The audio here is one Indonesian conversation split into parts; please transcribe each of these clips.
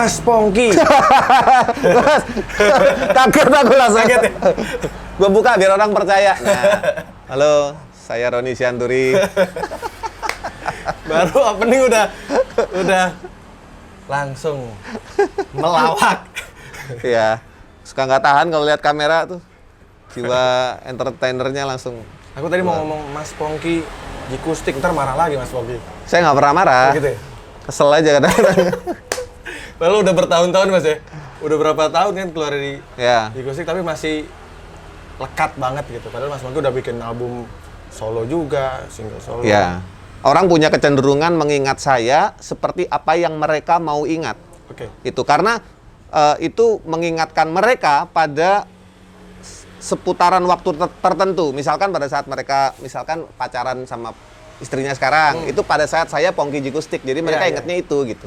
Mas Pongki. Kaget aku langsung. Kaget ya? Gue buka biar orang percaya. Nah, halo, saya Roni Sianturi. Baru opening udah langsung melawak. Iya, suka nggak tahan kalau lihat kamera tuh. Jiwa entertainernya langsung. Aku tadi mau ngomong Mas Pongki Jikustik, ntar marah lagi Mas Pongki. Saya nggak pernah marah. Gitu ya? Kesel aja kadang-kadang. Lalu udah bertahun-tahun Mas ya? Udah berapa tahun kan keluar dari Ya. Jikustik tapi masih lekat banget gitu. Padahal Mas Pongki udah bikin album solo juga, single solo. Ya. Orang punya kecenderungan mengingat saya seperti apa yang mereka mau ingat. Oke. Itu karena itu mengingatkan mereka pada seputaran waktu tertentu. Misalkan pada saat mereka misalkan pacaran sama istrinya sekarang, itu pada saat saya Pongki Jikustik. Jadi mereka Iya, ingatnya itu gitu.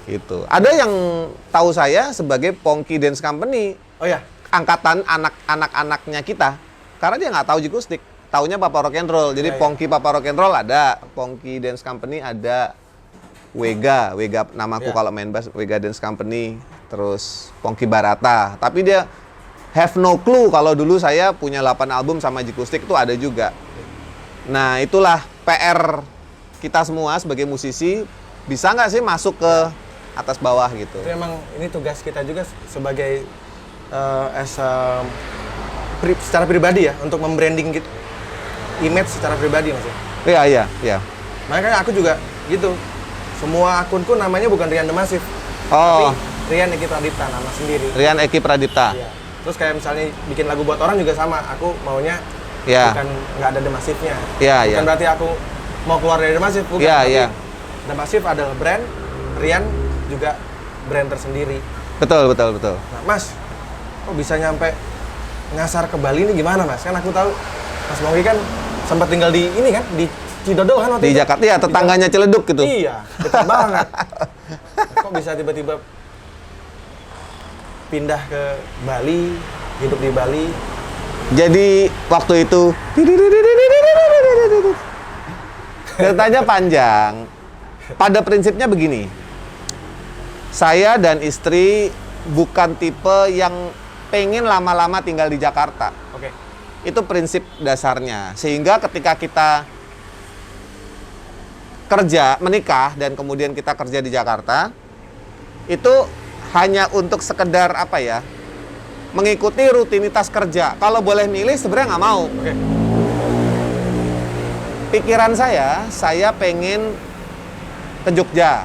Gitu. Ada yang tahu saya sebagai Pongki Dance Company, Oh ya, angkatan anak-anaknya kita. Karena dia nggak tahu Jikustik, taunya Papa Rock and Roll. Jadi Iya, iya. Pongki Papa Rock and Roll ada, Pongki Dance Company ada, Wega namaku Iya. kalau main bass Wega Dance Company, terus Pongki Barata. Tapi dia have no clue kalau dulu saya punya 8 album sama Jikustik itu ada juga. Nah, itulah PR kita semua sebagai musisi, bisa nggak sih masuk ke atas bawah gitu. itu emang ini tugas kita juga sebagai secara pribadi ya, untuk membranding gitu, image secara pribadi Mas ya. Iya. Makanya aku juga gitu. Semua akunku namanya bukan Rian The Massive, Oh, tapi Rian Eki Pradipta, nama sendiri. Rian Eki Pradipta. Iya. Terus kayak misalnya bikin lagu buat orang juga sama. Aku maunya Iya. bukan nggak ada The Massive-nya. Iya, Bukan iya. berarti aku mau keluar dari The Massive, bukan. Iya, Tapi iya. The Massive adalah brand, Rian juga brand tersendiri. Betul. Nah, Mas, kok bisa nyampe ngasar ke Bali ini gimana, Mas? Kan aku tahu Mas Pongki kan sempat tinggal di ini kan, di Cidodol kan waktu Di itu? Jakarta, ya tetangganya Ciledug gitu. Iya, dekat banget. Kok bisa tiba-tiba pindah ke Bali, hidup di Bali? Jadi waktu itu ceritanya panjang. Pada prinsipnya begini. Saya dan istri bukan tipe yang pengen lama-lama tinggal di Jakarta. Oke. Itu prinsip dasarnya. Sehingga ketika kita kerja, menikah, dan kemudian kita kerja di Jakarta, itu hanya untuk sekedar apa ya, mengikuti rutinitas kerja. Kalau boleh milih sebenarnya nggak mau. Oke. Pikiran saya pengen ke Jogja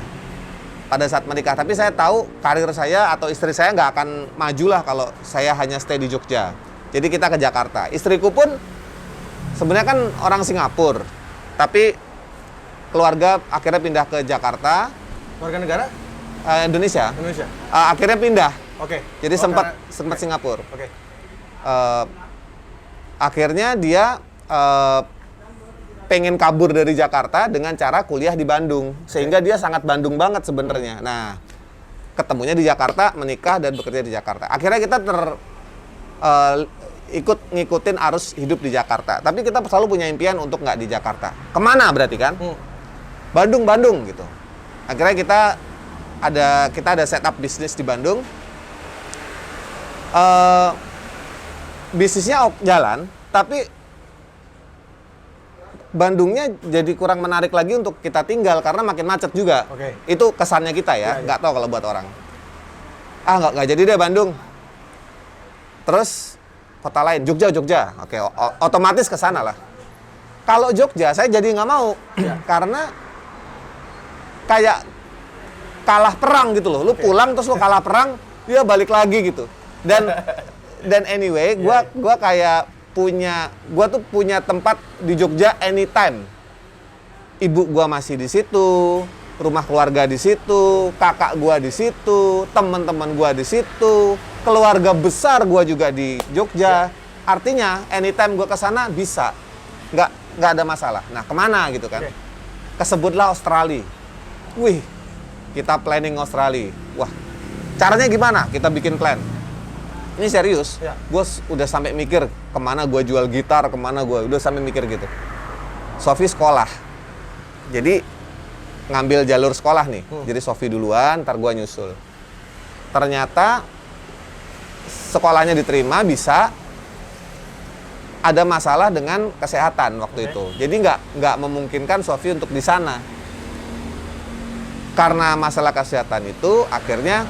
pada saat menikah. Tapi saya tahu karir saya atau istri saya nggak akan maju lah kalau saya hanya stay di Jogja. Jadi kita ke Jakarta. Istriku pun sebenarnya kan orang Singapura, tapi keluarga akhirnya pindah ke Jakarta, Warga negara Indonesia. Indonesia. Akhirnya pindah. Oke. Jadi Oh, sempat karena- Singapura. Oke. Akhirnya dia pengen kabur dari Jakarta dengan cara kuliah di Bandung, sehingga dia sangat Bandung banget sebenarnya. Nah, ketemunya di Jakarta, menikah dan bekerja di Jakarta. Akhirnya kita ikut ngikutin arus hidup di Jakarta. Tapi kita selalu punya impian untuk nggak di Jakarta. Kemana berarti kan? Bandung gitu. Akhirnya kita ada setup bisnis di Bandung. Bisnisnya jalan, tapi Bandungnya jadi kurang menarik lagi untuk kita tinggal karena makin macet juga. Oke. Itu kesannya kita Iya, ya, iya. nggak tahu kalau buat orang. Nggak jadi deh Bandung. Terus kota lain, Jogja. Oke, otomatis ke sana lah. Kalau Jogja saya jadi nggak mau karena kayak kalah perang gitu loh. Lu pulang terus lu kalah perang, dia balik lagi gitu. Dan anyway, gua kayak gua tuh punya tempat di Jogja anytime. Ibu gua masih di situ, rumah keluarga di situ, kakak gua di situ, teman-teman gua di situ, keluarga besar gua juga di Jogja. Artinya anytime gua ke sana bisa. Nggak ada masalah. Nah, kemana gitu kan? Oke. Kesebutlah Australia. Wih, kita planning Australia. Wah, caranya gimana? Kita bikin plan. Ini serius. Ya. Gue udah sampai mikir kemana gue jual gitar, kemana gue udah sampai mikir gitu. Sofi sekolah, jadi ngambil jalur sekolah nih. Jadi Sofi duluan, ntar gue nyusul. ternyata sekolahnya diterima, bisa ada masalah dengan kesehatan waktu itu. Jadi nggak memungkinkan Sofi untuk di sana. Karena masalah kesehatan itu akhirnya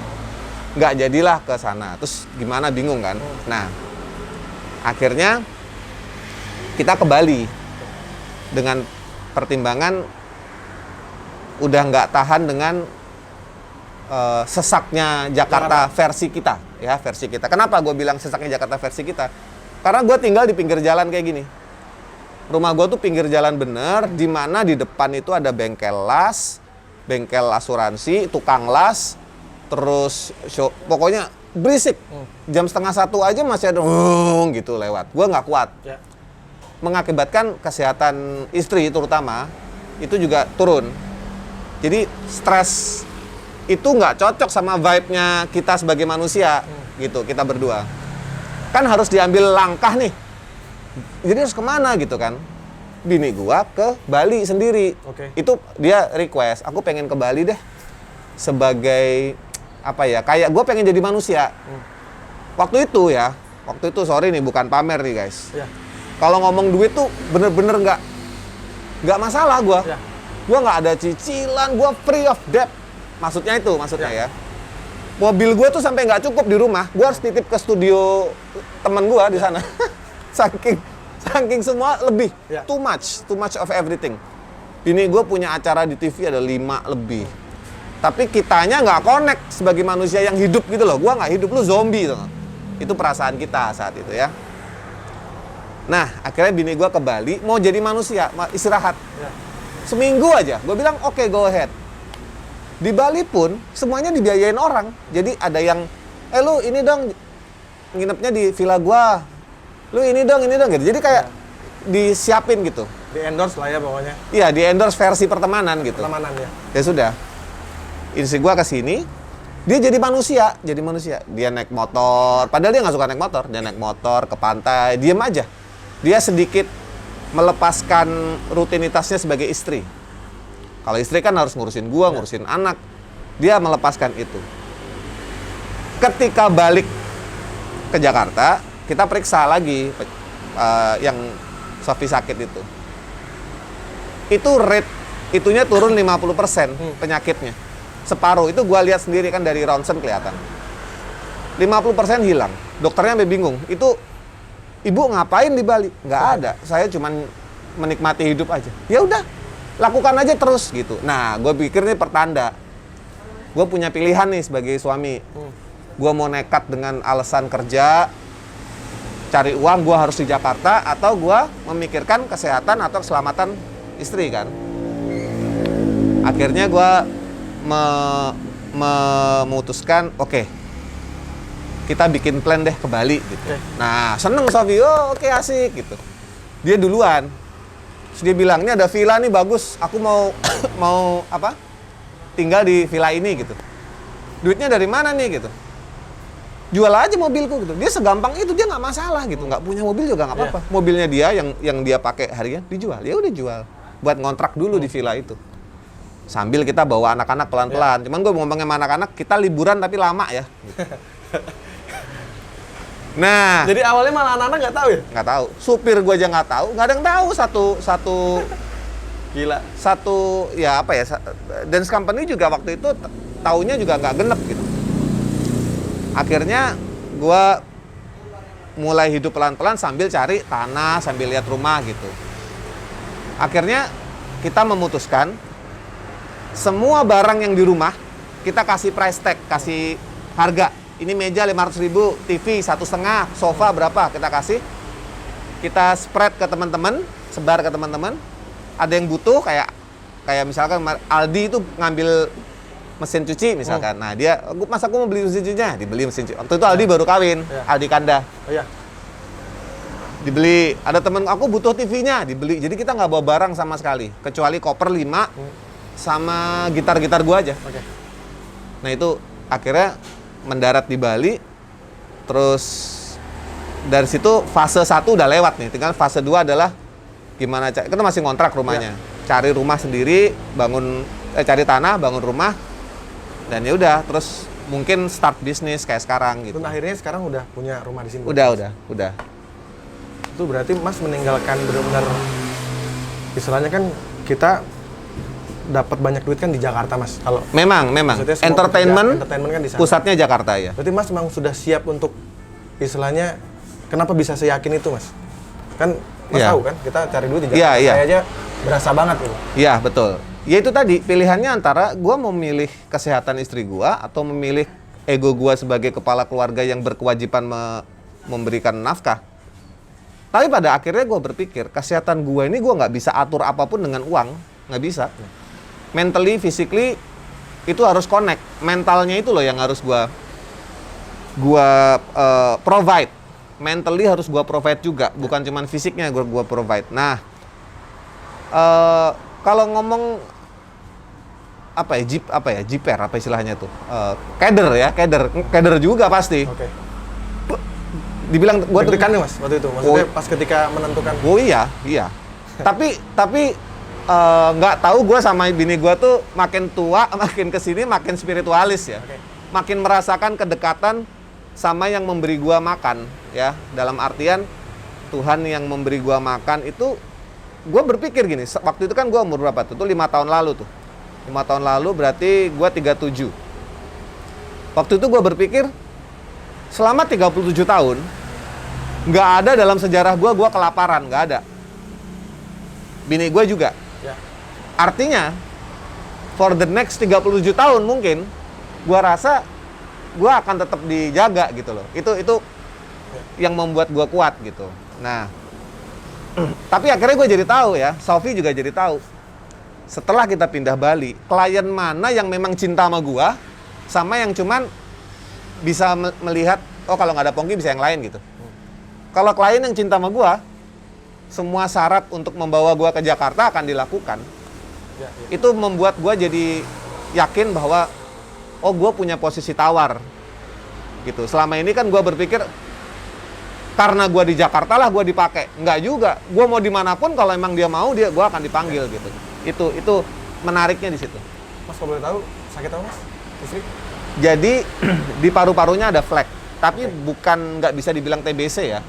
nggak jadilah ke sana. Terus gimana, bingung kan? Nah, akhirnya kita ke Bali dengan pertimbangan udah nggak tahan dengan sesaknya Jakarta versi kita, ya, versi kita. Kenapa gue bilang sesaknya Jakarta versi kita? Karena gue tinggal di pinggir jalan kayak gini. Rumah gue tuh pinggir jalan bener, di mana di depan itu ada bengkel las, bengkel asuransi, tukang las, terus pokoknya berisik. Jam 12:30 aja masih ada gitu lewat. Gue nggak kuat. Ya. Mengakibatkan kesehatan istri terutama itu juga turun. Jadi stres itu nggak cocok sama vibe-nya kita sebagai manusia, gitu, kita berdua. Kan harus diambil langkah nih. Jadi harus kemana gitu kan. Bini gua ke Bali sendiri. Itu dia request, aku pengen ke Bali deh. Sebagai, apa ya, kayak gua pengen jadi manusia. Waktu itu, sorry nih, bukan pamer nih guys. Ya. Kalau ngomong duit tuh bener-bener nggak masalah gua. Ya. Gua nggak ada cicilan, gua free of debt. Maksudnya ya. Mobil gue tuh sampai nggak cukup di rumah, gue harus titip ke studio temen gue di sana. saking semua lebih, too much of everything. Bini gue punya acara di TV ada 5 lebih. Tapi kitanya nggak connect sebagai manusia yang hidup gitu loh. Gue nggak hidup, lu zombie tuh. Itu perasaan kita saat itu ya. Nah, akhirnya bini gue ke Bali, mau jadi manusia, istirahat. Seminggu aja, gue bilang oke, go ahead. Di Bali pun semuanya dibiayain orang. Jadi ada yang, lu ini dong nginepnya di villa gua. Lu ini dong gitu. Jadi kayak disiapin gitu. Di endorse lah ya pokoknya. Iya, di endorse versi pertemanan gitu. Pertemanan ya. Ya sudah. Istri gua ke sini, dia jadi manusia. Dia naik motor, padahal dia nggak suka naik motor. Dia naik motor ke pantai, diem aja. Dia sedikit melepaskan rutinitasnya sebagai istri. Kalau istri kan harus ngurusin gua, ngurusin anak. Dia melepaskan itu. Ketika balik ke Jakarta, kita periksa lagi yang Sofi sakit itu. Itu rate itunya turun 50% penyakitnya. Separuh. Itu gua lihat sendiri kan dari ronsen kelihatan. 50% hilang. Dokternya sampai bingung. Itu ibu ngapain di Bali? Nggak ada. Saya cuman menikmati hidup aja. Ya udah. Lakukan aja terus gitu. Nah, gue pikir ini pertanda. Gue punya pilihan nih sebagai suami. Gue mau nekat dengan alasan kerja, cari uang, gue harus di Jakarta, atau gue memikirkan kesehatan atau keselamatan istri kan. Akhirnya gue memutuskan, oke, kita bikin plan deh ke Bali gitu. Nah, seneng Sofi, oke, asik gitu. Dia duluan. Terus dia bilang, ini ada villa nih bagus, aku mau tinggal di villa ini gitu. Duitnya dari mana nih gitu? Jual aja mobilku gitu. Dia segampang itu, dia nggak masalah gitu. Nggak punya mobil juga nggak apa-apa. Mobilnya dia yang dia pakai harian dijual. Ya udah jual. Buat ngontrak dulu di villa itu. Sambil kita bawa anak-anak pelan-pelan. Cuman gue ngomongnya sama anak-anak, kita liburan tapi lama ya. Gitu. Nah, jadi awalnya malah anak-anak nggak tahu ya? Nggak tahu. Supir gue aja nggak tahu. Nggak ada yang tahu Gila. Satu ya apa ya? Dance company juga waktu itu taunya juga nggak genep gitu. Akhirnya gue mulai hidup pelan-pelan sambil cari tanah, sambil lihat rumah gitu. Akhirnya kita memutuskan semua barang yang di rumah kita kasih price tag, kasih harga. Ini meja 500.000, TV 1,5, sofa berapa kita kasih. Kita spread ke teman-teman, sebar ke teman-teman. Ada yang butuh kayak misalkan Aldi itu ngambil mesin cuci misalkan. Nah, dia masa aku mau beli mesin cucinya, dibeli mesin cuci. Waktu itu Aldi baru kawin, Aldi Kanda. Oh iya. Dibeli, ada temen aku butuh TV-nya, dibeli. Jadi kita nggak bawa barang sama sekali, kecuali koper 5 sama gitar-gitar gua aja. Nah, itu akhirnya mendarat di Bali, terus dari situ fase 1 udah lewat nih, tinggal fase 2 adalah gimana, kita masih ngontrak rumahnya, cari rumah sendiri, cari tanah, bangun rumah, dan ya udah, terus mungkin start bisnis kayak sekarang gitu. Dan akhirnya sekarang udah punya rumah di sini. Udah. Itu berarti Mas meninggalkan benar-benar istilahnya kan kita dapat banyak duit kan di Jakarta, Mas. Kalau Memang. maksudnya semua Entertainment kan di sana. pusatnya Jakarta ya. Berarti Mas memang sudah siap untuk istilahnya kenapa bisa seyakin itu, Mas? Kan Mas Iya. tahu kan kita cari duit di Iya, Jakarta. iya. Saya aja berasa banget gitu. Iya, betul. Ya itu tadi, pilihannya antara gua mau memilih kesehatan istri gua atau memilih ego gua sebagai kepala keluarga yang berkewajiban memberikan nafkah. Tapi pada akhirnya gua berpikir, kesehatan gua ini gua nggak bisa atur apapun dengan uang, nggak bisa. Mentally, physically, itu harus connect. Mentalnya itu loh yang harus gua provide. Mentally harus gua provide juga, bukan cuman fisiknya gua provide. Nah, kalau ngomong jiper apa istilahnya tuh, keder juga pasti. Oke. Dibilang gua tuh, Deg-degan nih, Mas waktu itu. Maksudnya pas ketika menentukan oh iya. tapi nggak tahu gue sama bini gue tuh makin tua, makin kesini makin spiritualis ya. Oke. Makin merasakan kedekatan sama yang memberi gue makan ya. Dalam artian Tuhan yang memberi gue makan itu, gue berpikir gini, waktu itu kan gue umur berapa tuh? Itu 5 tahun lalu tuh. 5 tahun lalu berarti gue 37. Waktu itu gue berpikir, selama 37 tahun, nggak ada dalam sejarah gue kelaparan, nggak ada. Bini gue juga. ya. Artinya, for the next 37 tahun mungkin, gue rasa gue akan tetap dijaga gitu loh. Itu yang membuat gue kuat gitu. Nah, tapi akhirnya gue jadi tahu ya, Sofi juga jadi tahu. Setelah kita pindah Bali, klien mana yang memang cinta sama gue, sama yang cuman bisa melihat, oh kalau nggak ada Pongki bisa yang lain gitu. Kalau klien yang cinta sama gue, semua syarat untuk membawa gue ke Jakarta akan dilakukan. Ya. Itu membuat gue jadi yakin bahwa, oh gue punya posisi tawar. Gitu. Selama ini kan gue berpikir, karena gue di Jakarta lah gue dipakai. Enggak juga. Gue mau dimanapun kalau emang dia mau, gue akan dipanggil gitu. Itu menariknya di situ. Mas kalau boleh tahu sakit apa, Mas? Istri? Jadi di paru-parunya ada flek, tapi bukan nggak bisa dibilang TBC ya.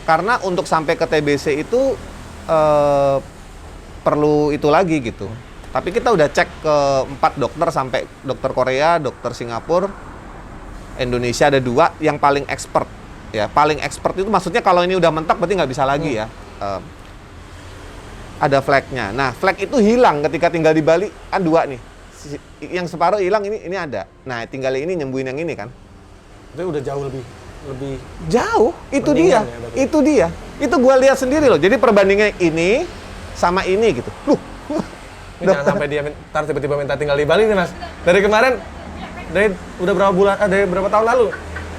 Karena untuk sampai ke TBC itu perlu itu lagi gitu. Tapi kita udah cek ke 4 dokter, sampai dokter Korea, dokter Singapura, Indonesia ada 2 yang paling expert. Ya, paling expert itu maksudnya kalau ini udah mentok berarti nggak bisa lagi ya. Ada fleknya. Nah, flek itu hilang ketika tinggal di Bali, kan 2 nih. Yang separuh hilang, ini ada. Nah, tinggal ini nyembuhin yang ini kan. Itu udah jauh lebih Jauh, itu mendingan dia. ya, berarti. Itu dia. Itu gua lihat sendiri loh. Jadi perbandingannya ini sama ini gitu. Ini jangan sampai dia ntar tiba-tiba minta tinggal di Bali nih, Mas. Dari kemarin, udah berapa bulan, dari berapa tahun lalu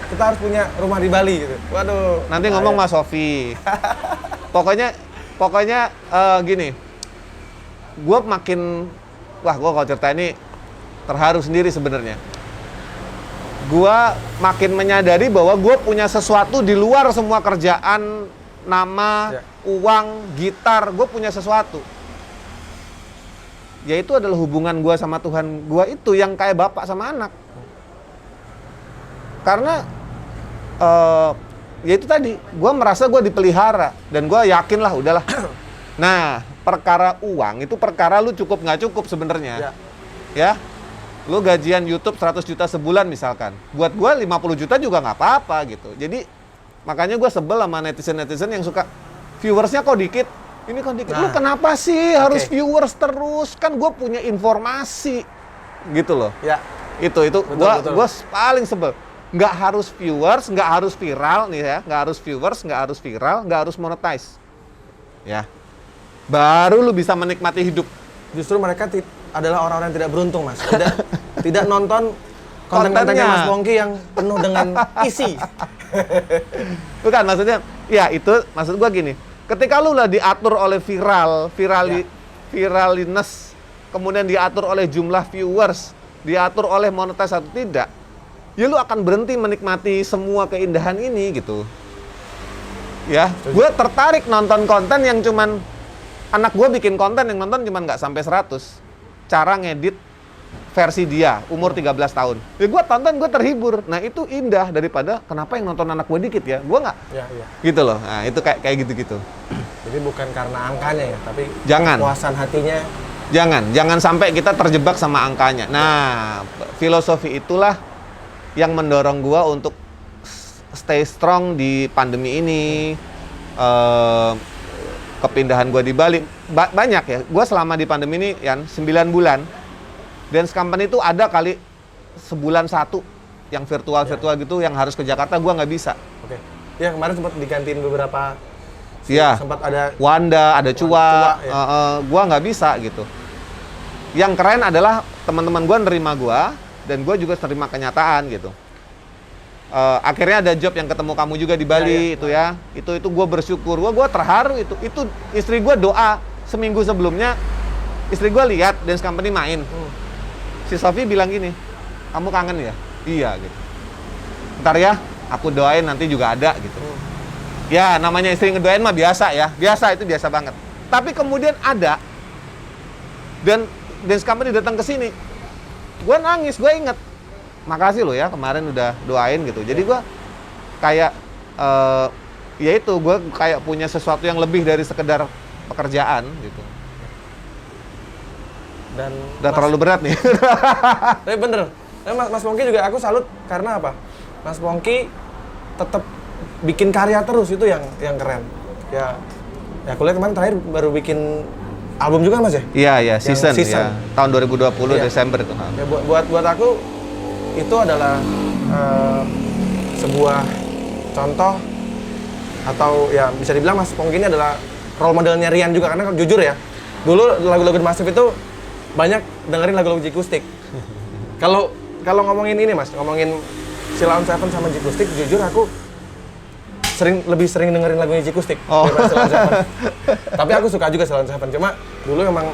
kita harus punya rumah di Bali gitu. Waduh. Nanti ngomong Mas Sofi. Pokoknya gini. Gua kalau cerita ini terharu sendiri sebenarnya. Gua makin menyadari bahwa gue punya sesuatu di luar semua kerjaan, nama, uang, gitar. Gue punya sesuatu. Yaitu adalah hubungan gue sama Tuhan gue itu yang kayak bapak sama anak. Karena ya itu tadi, gue merasa gue dipelihara dan gue yakin lah udahlah. Nah, perkara uang itu perkara lu cukup nggak cukup sebenarnya. Ya. Lu gajian YouTube 100 juta sebulan misalkan. Buat gue 50 juta juga nggak apa-apa gitu. Jadi makanya gue sebel sama netizen-netizen yang suka viewersnya kok dikit. Ini kok dikit. Lu kenapa sih harus viewers terus? Kan gue punya informasi. Gitu loh. Ya. Itu Betul. gue paling sebel. Nggak harus viewers, nggak harus viral nih ya. Nggak harus viewers, nggak harus viral, nggak harus monetize. Ya. Baru lu bisa menikmati hidup. Justru mereka adalah orang-orang yang tidak beruntung, Mas. Tidak nonton konten-kontennya Mas Pongki yang penuh dengan isi. Bukan, maksudnya, ya itu maksud gua gini. Ketika lu lah diatur oleh viraliness, kemudian diatur oleh jumlah viewers, diatur oleh monetize atau tidak, ya lu akan berhenti menikmati semua keindahan ini gitu. Ya, gue tertarik nonton konten yang cuman anak gue bikin konten yang nonton cuman nggak sampai 100. Cara ngedit versi dia, umur 13 tahun. Ya gue tonton, gue terhibur. Nah itu indah daripada kenapa yang nonton anak gue dikit ya? Gue nggak. Iya. Gitu loh. Nah itu kayak gitu-gitu. Jadi bukan karena angkanya ya, tapi Jangan. kepuasan hatinya. Jangan sampai kita terjebak sama angkanya. Nah, filosofi itulah yang mendorong gue untuk stay strong di pandemi ini. Kepindahan gue di Bali. Banyak ya. Gue selama di pandemi ini, Yan, 9 bulan. Dance company itu ada kali sebulan satu yang virtual gitu yang harus ke Jakarta gue nggak bisa. Oke. Ya kemarin sempat digantiin beberapa. Iya. Sempat ada Wanda, ada Cua. ya. Gue nggak bisa gitu. Yang keren adalah teman-teman gue nerima gue dan gue juga terima kenyataan gitu. Akhirnya ada job yang ketemu kamu juga di Bali itu ya. Itu gue bersyukur. Gue terharu itu. Itu istri gue doa seminggu sebelumnya. Istri gue lihat dance company main. Si Sofi bilang gini, kamu kangen ya? Iya gitu. Ntar ya, aku doain nanti juga ada gitu. Ya namanya istri ngedoain mah biasa ya. Itu biasa banget. Tapi kemudian ada dan dance company datang ke sini. Gue nangis, gue inget. Makasih lo ya kemarin udah doain gitu. Jadi gue kayak ya itu gue kayak punya sesuatu yang lebih dari sekedar pekerjaan gitu. Dan Udah terlalu berat nih. Tapi bener. Mas Pongki juga aku salut karena apa? Mas Pongki tetap bikin karya terus, itu yang keren. Ya aku lihat kemarin terakhir baru bikin album juga Mas ya? Iya, season. Ya. Tahun 2020 Desember itu. Ya, buat aku itu adalah sebuah contoh atau ya bisa dibilang Mas Pongki ini adalah role modelnya Rian juga, karena jujur ya, dulu lagu-lagu Massive itu banyak dengerin lagu-lagu Jikustik. Kalau ngomongin ini Mas, ngomongin Sheila on 7 sama Jikustik, jujur aku lebih sering dengerin lagunya Jikustik daripada Sheila on 7. Tapi aku suka juga Sheila on 7. Cuma dulu emang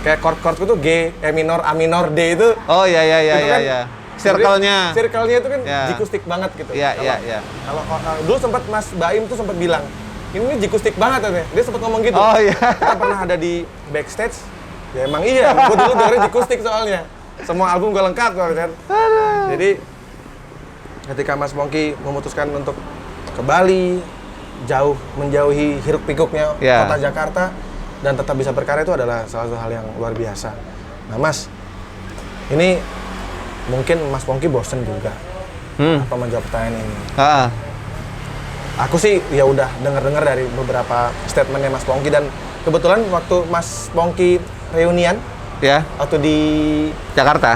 kayak chord-chordku tuh G, E minor, A minor, D itu. Oh iya. Circle-nya itu kan Jikustik banget gitu. Iya. Kalau dulu sempat Mas Baim tuh sempat bilang, ini Jikustik banget katanya. Dia sempat ngomong gitu. Oh iya. Kita pernah ada di backstage. Ya emang iya, gue dulu dengerin Jikustik soalnya. Semua album gue lengkap kan. Jadi ketika Mas Pongki memutuskan untuk ke Bali, menjauhi hiruk pikuknya kota Jakarta dan tetap bisa berkarya, itu adalah salah satu hal yang luar biasa. Nah Mas, ini mungkin Mas Pongki bosen juga apa menjawab pertanyaan ini. Aku sih ya udah dengar dari beberapa statementnya Mas Pongki, dan kebetulan waktu Mas Pongki reunian waktu di Jakarta,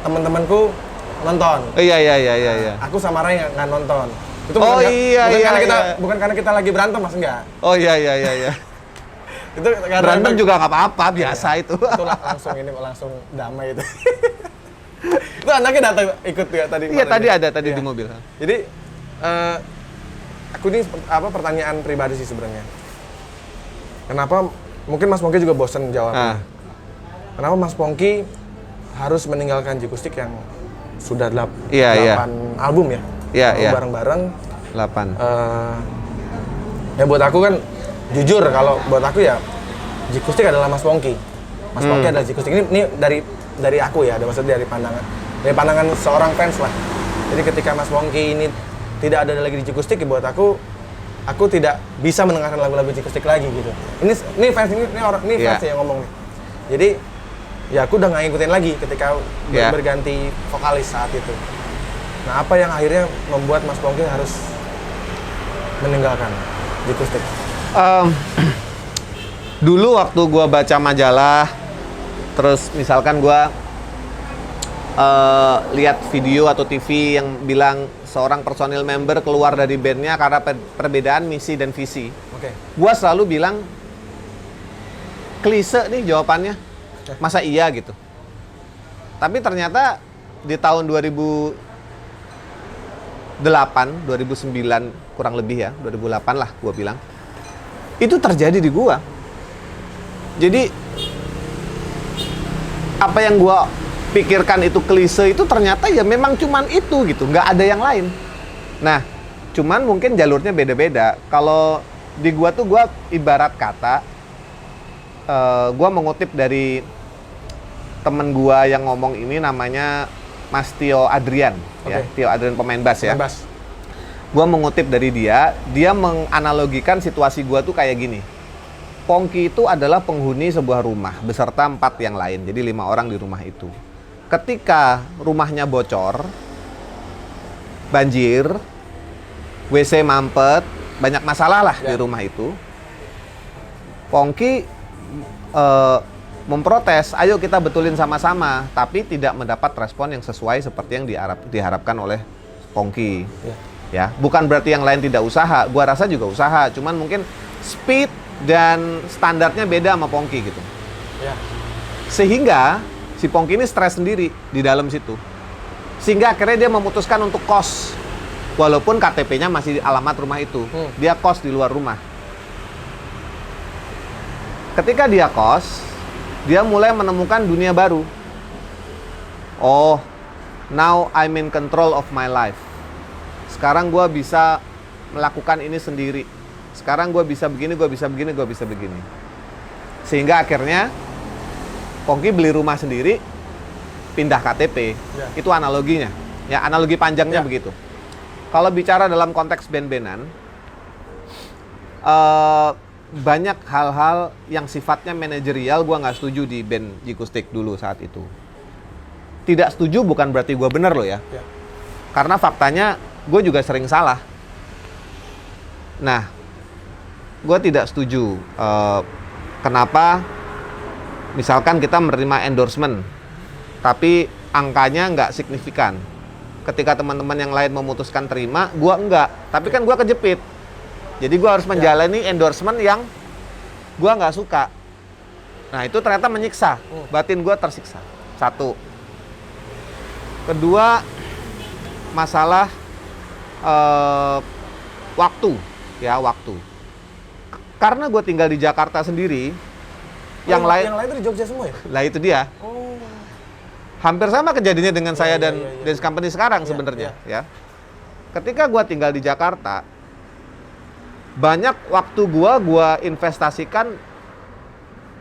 teman-temanku nonton. Iya. Aku sama Ray nggak nonton. Itu bukan karena kita lagi berantem Mas, enggak. Oh iya. Itu berantem juga nggak apa-apa, biasa itu. Itu langsung damai itu. Itu anaknya datang ikut ya tadi. Iya, tadi ada di mobil. Jadi aku ini pertanyaan pribadi sih sebenarnya. Kenapa mungkin Mas Pongki juga bosan jawabnya? Kenapa Mas Pongki harus meninggalkan Jikustik yang sudah 8 album ya? Iya. Bareng-bareng 8. Ya buat aku kan, jujur kalau buat aku ya Jikustik adalah Mas Pongki. Mas Pongki adalah Jikustik. Ini dari aku ya, maksudnya dari pandangan seorang fans lah. Jadi ketika Mas Pongki ini tidak ada lagi di Jikustik, ya buat aku tidak bisa mendengarkan lagu-lagu Jikustik lagi gitu. Ini fans yang ngomong nih. Jadi ya aku udah nggak ngikutin lagi ketika berganti vokalis saat itu. Nah, apa yang akhirnya membuat Mas Pongki harus meninggalkan Jikustik? Dulu waktu gua baca majalah, terus misalkan gua lihat video atau TV yang bilang seorang personil member keluar dari bandnya karena perbedaan misi dan visi. Gua selalu bilang, klise nih jawabannya, masa iya gitu. Tapi ternyata di tahun 2008, 2009 kurang lebih ya, 2008 lah gua bilang, itu terjadi di gua. Jadi apa yang gua pikirkan itu klise itu ternyata ya memang cuman itu gitu, nggak ada yang lain. Nah, cuman mungkin jalurnya beda-beda. Kalau di gua tuh gua ibarat kata, gua mengutip dari temen gua yang ngomong ini namanya Mas Tio Adrian, ya. Oke. Tio Adrian pemain bass ya. Bebas. Gua mengutip dari dia menganalogikan situasi gua tuh kayak gini. Pongki itu adalah penghuni sebuah rumah beserta 4 yang lain, jadi 5 orang di rumah itu. Ketika rumahnya bocor, banjir, WC mampet, banyak masalah lah di rumah itu. Pongki memprotes, ayo kita betulin sama-sama, tapi tidak mendapat respon yang sesuai seperti yang diharapkan oleh Pongki. Ya, bukan berarti yang lain tidak usaha. Gua rasa juga usaha, cuman mungkin speed dan standarnya beda sama Pongki gitu. Ya. Sehingga si Pongki ini stres sendiri di dalam situ. Sehingga akhirnya dia memutuskan untuk kos. Walaupun KTP-nya masih di alamat rumah itu. Dia kos di luar rumah. Ketika dia kos, dia mulai menemukan dunia baru. Oh, now I'm in control of my life. Sekarang gue bisa melakukan ini sendiri. Sekarang gue bisa begini, gue bisa begini, gue bisa begini. Sehingga akhirnya Pongki beli rumah sendiri, pindah KTP. Ya. Itu analoginya. Ya, analogi panjangnya begitu. Kalau bicara dalam konteks band-bandan, banyak hal-hal yang sifatnya manajerial gue nggak setuju di band Jikustik dulu saat itu. Tidak setuju bukan berarti gue bener loh ya. Karena faktanya gue juga sering salah. Nah, gue tidak setuju. Kenapa misalkan kita menerima endorsement, tapi angkanya nggak signifikan. Ketika teman-teman yang lain memutuskan terima, gue enggak. Tapi kan gue kejepit. Jadi gue harus menjalani endorsement yang gue nggak suka. Nah, itu ternyata menyiksa. Batin gue tersiksa. Satu. Kedua, masalah waktu. Ya, waktu. Karena gue tinggal di Jakarta sendiri, yang lain itu di Jogja semua ya? Lah itu dia. Hampir sama kejadiannya dengan saya dan Dance Company sekarang sebenarnya. Ya. Ketika gue tinggal di Jakarta, banyak waktu gue investasikan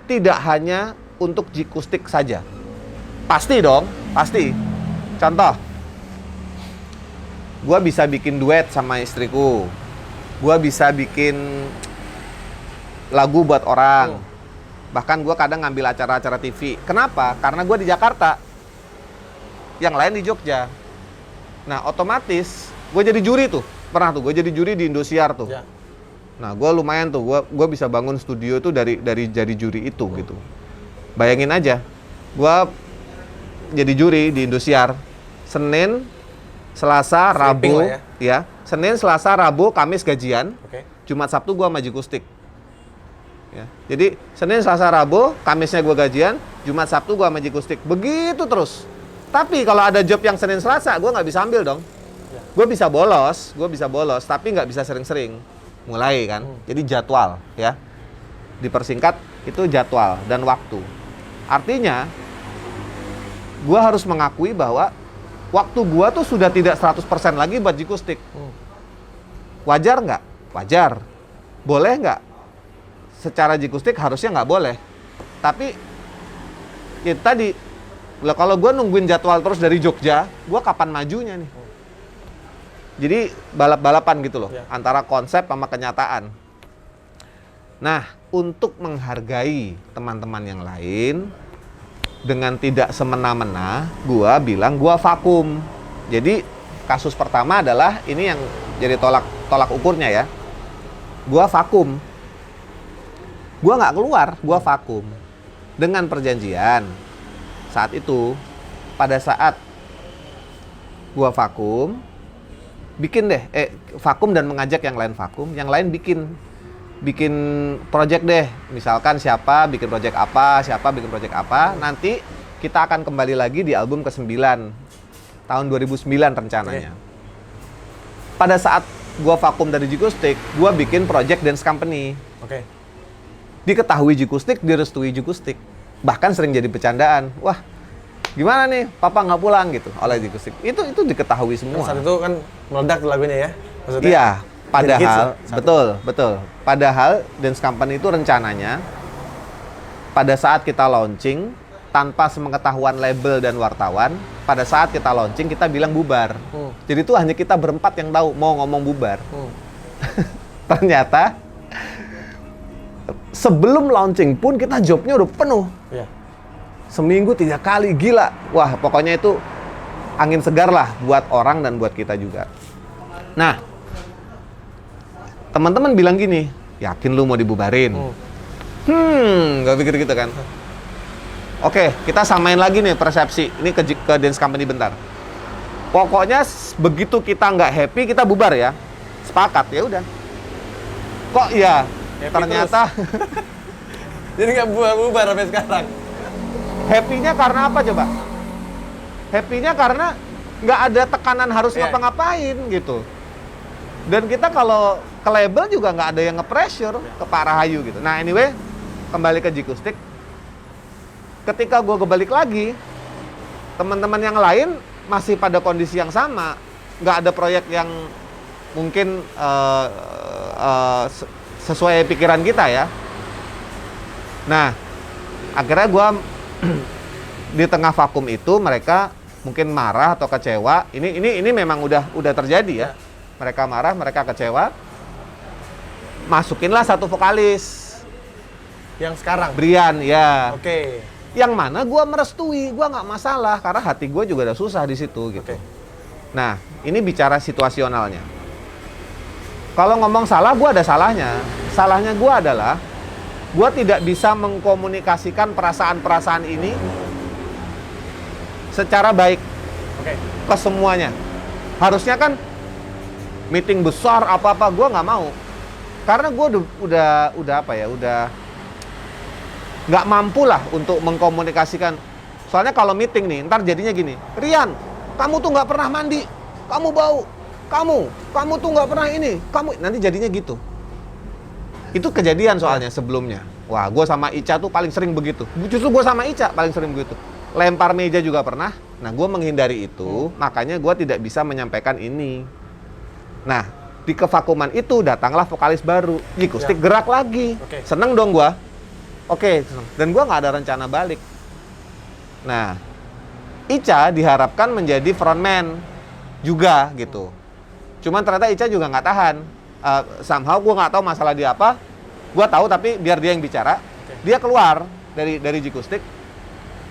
tidak hanya untuk Jikustik saja. Pasti dong, pasti. Contoh, gue bisa bikin duet sama istriku. Gue bisa bikin lagu buat orang. Bahkan gue kadang ngambil acara-acara TV. Kenapa? Karena gue di Jakarta. Yang lain di Jogja. Nah, otomatis gue jadi juri tuh. Pernah tuh, gue jadi juri di Indosiar tuh. Ya. Nah, gue lumayan tuh. Gue bisa bangun studio tuh dari jadi juri itu gitu. Bayangin aja. Gue jadi juri di Indosiar. Senin, Selasa, Rabu. Lah ya. Senin, Selasa, Rabu, Kamis gajian. Oke. Jumat, Sabtu gue sama Jikustik. Ya. Jadi Senin, Selasa, Rabu, Kamisnya gue gajian, Jumat, Sabtu gue sama Jikustik. Begitu terus. Tapi kalau ada job yang Senin, Selasa, gue nggak bisa ambil dong. Gue bisa bolos, tapi nggak bisa sering-sering. Mulai kan. Jadi jadwal, ya. Dipersingkat itu jadwal dan waktu. Artinya, gue harus mengakui bahwa waktu gue tuh sudah tidak 100% lagi buat Jikustik. Wajar nggak? Wajar. Boleh nggak? Secara Jikustik harusnya nggak boleh. Tapi ya tadi, kalau gue nungguin jadwal terus dari Jogja, gue kapan majunya nih? Jadi balap-balapan gitu loh, antara konsep sama kenyataan. Nah, untuk menghargai teman-teman yang lain, dengan tidak semena-mena, gue bilang gue vakum. Jadi kasus pertama adalah, ini yang jadi tolak ukurnya ya. Gue vakum. Gue nggak keluar, gue vakum. Dengan perjanjian, saat itu, pada saat gue vakum, vakum dan mengajak yang lain vakum, yang lain bikin project deh. Misalkan siapa bikin project apa, nanti kita akan kembali lagi di album ke-9 tahun 2009 rencananya. Pada saat gua vakum dari Jikustik, gua bikin project dance company. Diketahui Jikustik, direstui Jikustik. Bahkan sering jadi bercandaan. Wah, gimana nih, papa nggak pulang gitu oleh Jikustik. Itu diketahui semua. Saat itu kan meledak lagunya ya? Maksudnya, iya, padahal hits, betul. Padahal Dance Company itu rencananya pada saat kita launching tanpa sepengetahuan label dan wartawan, pada saat kita launching kita bilang bubar. Jadi itu hanya kita berempat yang tahu mau ngomong bubar. Ternyata sebelum launching pun kita jobnya udah penuh. Iya. Seminggu 3 kali, gila. Wah, pokoknya itu angin segar lah buat orang dan buat kita juga. Nah, teman-teman bilang gini, yakin lu mau dibubarin? Gak pikir gitu kan? Oke, kita samain lagi nih persepsi. Ini ke dance company bentar. Pokoknya begitu kita nggak happy, kita bubar ya. Sepakat, ya udah. Kok ya? Happy Ternyata Jadi nggak bubar sampai sekarang. happy-nya karena apa coba? Happy-nya karena nggak ada tekanan harus ngapa-ngapain gitu. Dan kita kalau ke label juga nggak ada yang nge-pressure ke Pak Rahayu gitu. Nah anyway, kembali ke Jikustik. Ketika gue kebalik lagi, teman-teman yang lain masih pada kondisi yang sama. Nggak ada proyek yang mungkin sesuai pikiran kita ya. Nah, akhirnya gue di tengah vakum itu mereka mungkin marah atau kecewa. Ini memang udah terjadi ya. Mereka marah, mereka kecewa. Masukinlah satu vokalis. Yang sekarang? Brian, ya. Oke. Yang mana gue merestui, gue nggak masalah karena hati gue juga udah susah di situ gitu. Oke. Nah, ini bicara situasionalnya. Kalau ngomong salah, gue ada salahnya. Salahnya gue adalah gue tidak bisa mengkomunikasikan perasaan-perasaan ini secara baik ke semuanya. Harusnya kan meeting besar apa-apa gue nggak mau. Karena gue udah apa ya, udah nggak mampu lah untuk mengkomunikasikan. Soalnya kalau meeting nih, ntar jadinya gini, Rian, kamu tuh nggak pernah mandi, kamu bau, kamu tuh nggak pernah ini, nanti jadinya gitu. Itu kejadian soalnya sebelumnya. Wah, gue sama Ica tuh paling sering begitu. Justru gue sama Ica paling sering begitu. Lempar meja juga pernah. Nah, gue menghindari itu, makanya gue tidak bisa menyampaikan ini. Nah, di kevakuman itu datanglah vokalis baru, Jikustik gerak lagi. Seneng dong gue. Oke, dan gue nggak ada rencana balik. Nah, Ica diharapkan menjadi frontman juga gitu. Cuman ternyata Ica juga nggak tahan. Somehow gue nggak tahu masalah dia apa. Gue tahu tapi biar dia yang bicara. Dia keluar dari Jikustik.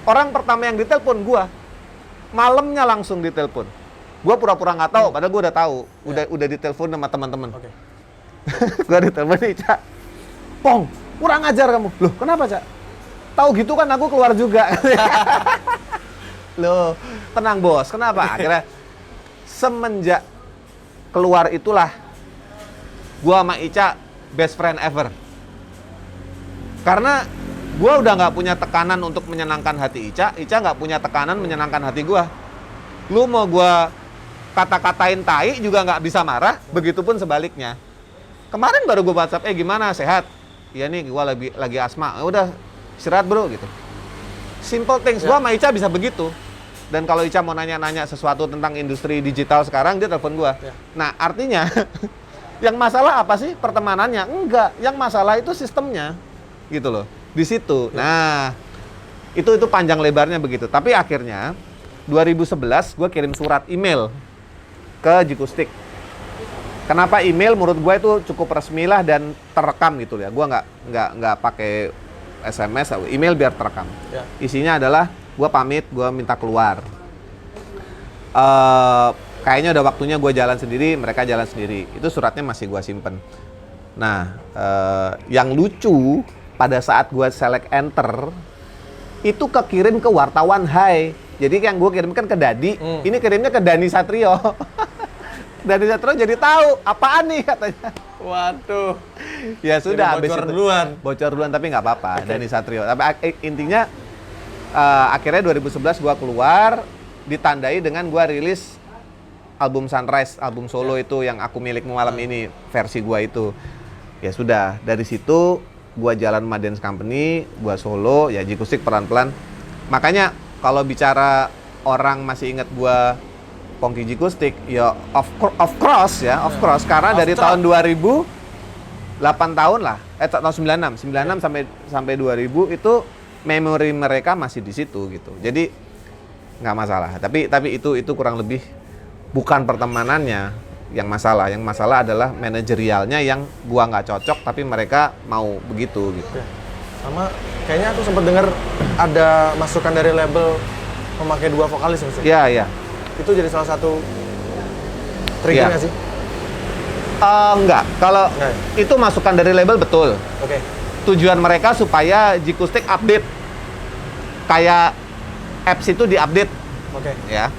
Orang pertama yang ditelepon gue. Malamnya langsung ditelepon. Gue pura-pura nggak tahu, padahal gue udah tahu. Udah ditelepon sama teman-teman. Gue ditelepon Ica. Pong, kurang ajar kamu. Loh, kenapa, Cak? Tahu gitu kan aku keluar juga. Loh, tenang bos. Kenapa? Akhirnya semenjak keluar itulah gua sama Ica best friend ever. Karena gua udah nggak punya tekanan untuk menyenangkan hati Ica. Ica nggak punya tekanan menyenangkan hati gua. Lu mau gua kata-katain tai juga nggak bisa marah. Begitupun sebaliknya. Kemarin baru gua WhatsApp, gimana, sehat? Iya nih, gua lagi asma. Udah istirahat bro gitu. Simple things. Gua sama Ica bisa begitu. Dan kalau Ica mau nanya-nanya sesuatu tentang industri digital sekarang, dia telepon gua. Nah, artinya yang masalah apa sih pertemanannya? Enggak, yang masalah itu sistemnya. Gitu loh. Di situ. Nah, itu panjang lebarnya begitu. Tapi akhirnya 2011 gua kirim surat email ke Jikustik. Kenapa email? Menurut gue itu cukup resmi lah dan terekam gitu ya. Gue nggak pakai SMS, email biar terekam. Isinya adalah gue pamit, gue minta keluar. Kayaknya udah waktunya gue jalan sendiri, mereka jalan sendiri. Itu suratnya masih gue simpen. Nah, yang lucu pada saat gue select enter itu kekirim ke wartawan Hai. Jadi yang gue kirimkan ke Dadi, ini kirimnya ke Dani Satrio. Dani Satrio jadi tahu apaan nih katanya. Waduh. Ya sudah, habis itu bocor duluan tapi nggak apa-apa. Dani Satrio. Tapi intinya akhirnya 2011 gua keluar ditandai dengan gua rilis album Sunrise, album solo itu yang Aku Milikmu Malam Ini, versi gua itu. Ya sudah, dari situ gua jalan sama dance company, gua solo, ya Jikustik pelan-pelan. Makanya kalau bicara orang masih ingat gua Pongki Jikustik, ya of course karena dari tahun 2000 8 tahun lah, tahun 96 sampai 2000 itu memori mereka masih di situ gitu. Jadi nggak masalah. Tapi itu kurang lebih bukan pertemanannya yang masalah. Yang masalah adalah manajerialnya yang gua nggak cocok tapi mereka mau begitu gitu. Ya. Sama kayaknya aku sempat dengar ada masukan dari label memakai 2 vokalis Mas. Iya, iya. Itu jadi salah satu trigger nggak sih? Enggak. Kalau Enggak ya? itu masukan dari label betul. Oke. Tujuan mereka supaya Jikustik update. Kayak apps itu diupdate Oke. ya.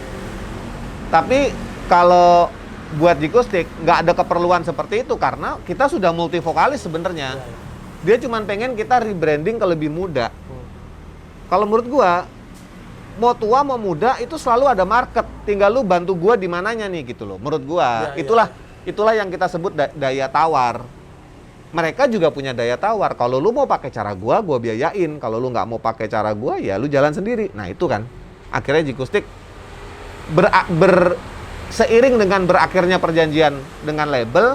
Tapi kalau buat Jikustik nggak ada keperluan seperti itu karena kita sudah multi vokalis sebenarnya. Dia cuma pengen kita rebranding ke lebih muda. Kalau menurut gua mau tua mau muda itu selalu ada market. Tinggal lu bantu gua di mananya nih gitu loh. Menurut gua itulah yang kita sebut daya tawar. Mereka juga punya daya tawar. Kalau lu mau pakai cara gua biayain. Kalau lu nggak mau pakai cara gua, ya lu jalan sendiri. Nah itu kan. Akhirnya Jikustik seiring dengan berakhirnya perjanjian dengan label,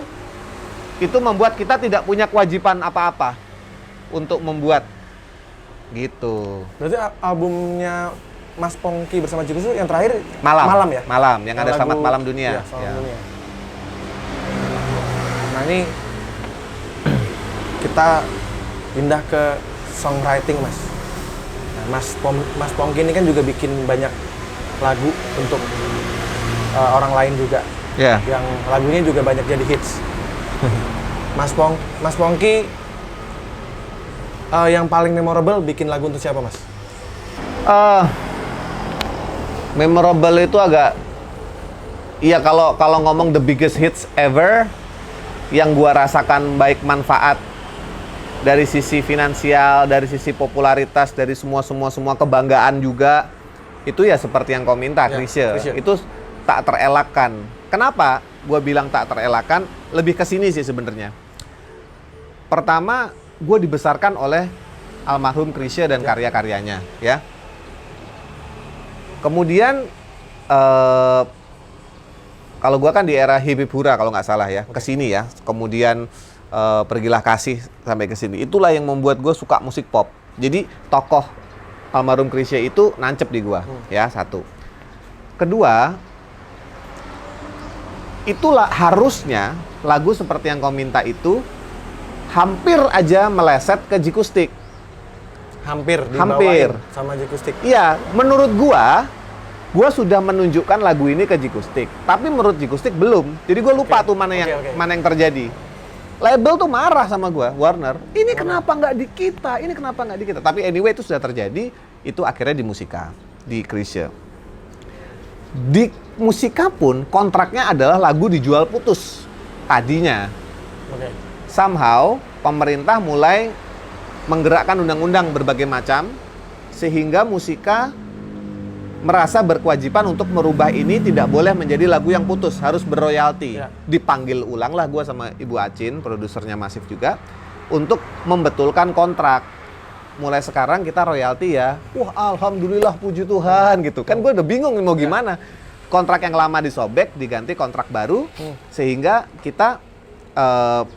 itu membuat kita tidak punya kewajiban apa-apa untuk membuat gitu. Berarti albumnya Mas Pongki bersama Jikustik yang terakhir Malam ya? Malam, yang ada Selamat lagu- Malam Dunia. Iya, Selamat Ya. Dunia. Nah ini kita pindah ke songwriting Mas. Nah, Mas Pongki ini kan juga bikin banyak lagu untuk orang lain juga. Ya. Yang lagunya juga banyak jadi hits. Mas Pongki yang paling memorable bikin lagu untuk siapa Mas? Memorable itu agak, iya kalau ngomong the biggest hits ever, yang gua rasakan baik manfaat dari sisi finansial, dari sisi popularitas, dari semua kebanggaan juga, itu ya seperti yang kau minta, Ya, Chrisye. Chrisye. Itu tak terelakkan. Kenapa gua bilang tak terelakkan? Lebih ke sini sih sebenarnya. Pertama, gue dibesarkan oleh almarhum Chrisye dan karya-karyanya, ya. Kemudian kalau gua kan di era Hip Hip Hura kalau nggak salah ya, ke sini ya. Kemudian Pergilah Kasih sampai ke sini. Itulah yang membuat gue suka musik pop. Jadi tokoh almarhum Chrisye itu nancep di gua, ya, satu. Kedua, itulah harusnya lagu seperti yang kau minta itu hampir aja meleset ke Jikustik. Hampir Hampir. dibawain sama Jikustik. Iya, menurut gua sudah menunjukkan lagu ini ke Jikustik. Tapi menurut Jikustik belum. Jadi gua lupa tuh mana yang terjadi. Label tuh marah sama gua, Warner. Ini kenapa nggak di kita? Ini kenapa nggak di kita? Tapi anyway itu sudah terjadi. Itu akhirnya di Musika, di Chrisye. Di Musika pun kontraknya adalah lagu dijual putus tadinya. Oke. Somehow pemerintah mulai menggerakkan undang-undang berbagai macam sehingga Musika merasa berkewajiban untuk merubah ini, tidak boleh menjadi lagu yang putus, harus berroyalti. Ya. Dipanggil ulang lah gue sama Ibu Acin, produsernya Masif juga, untuk membetulkan kontrak. Mulai sekarang kita royalti ya. Wah, alhamdulillah, puji Tuhan gitu. Kan gue udah bingung mau gimana. Kontrak yang lama disobek, diganti kontrak baru, sehingga kita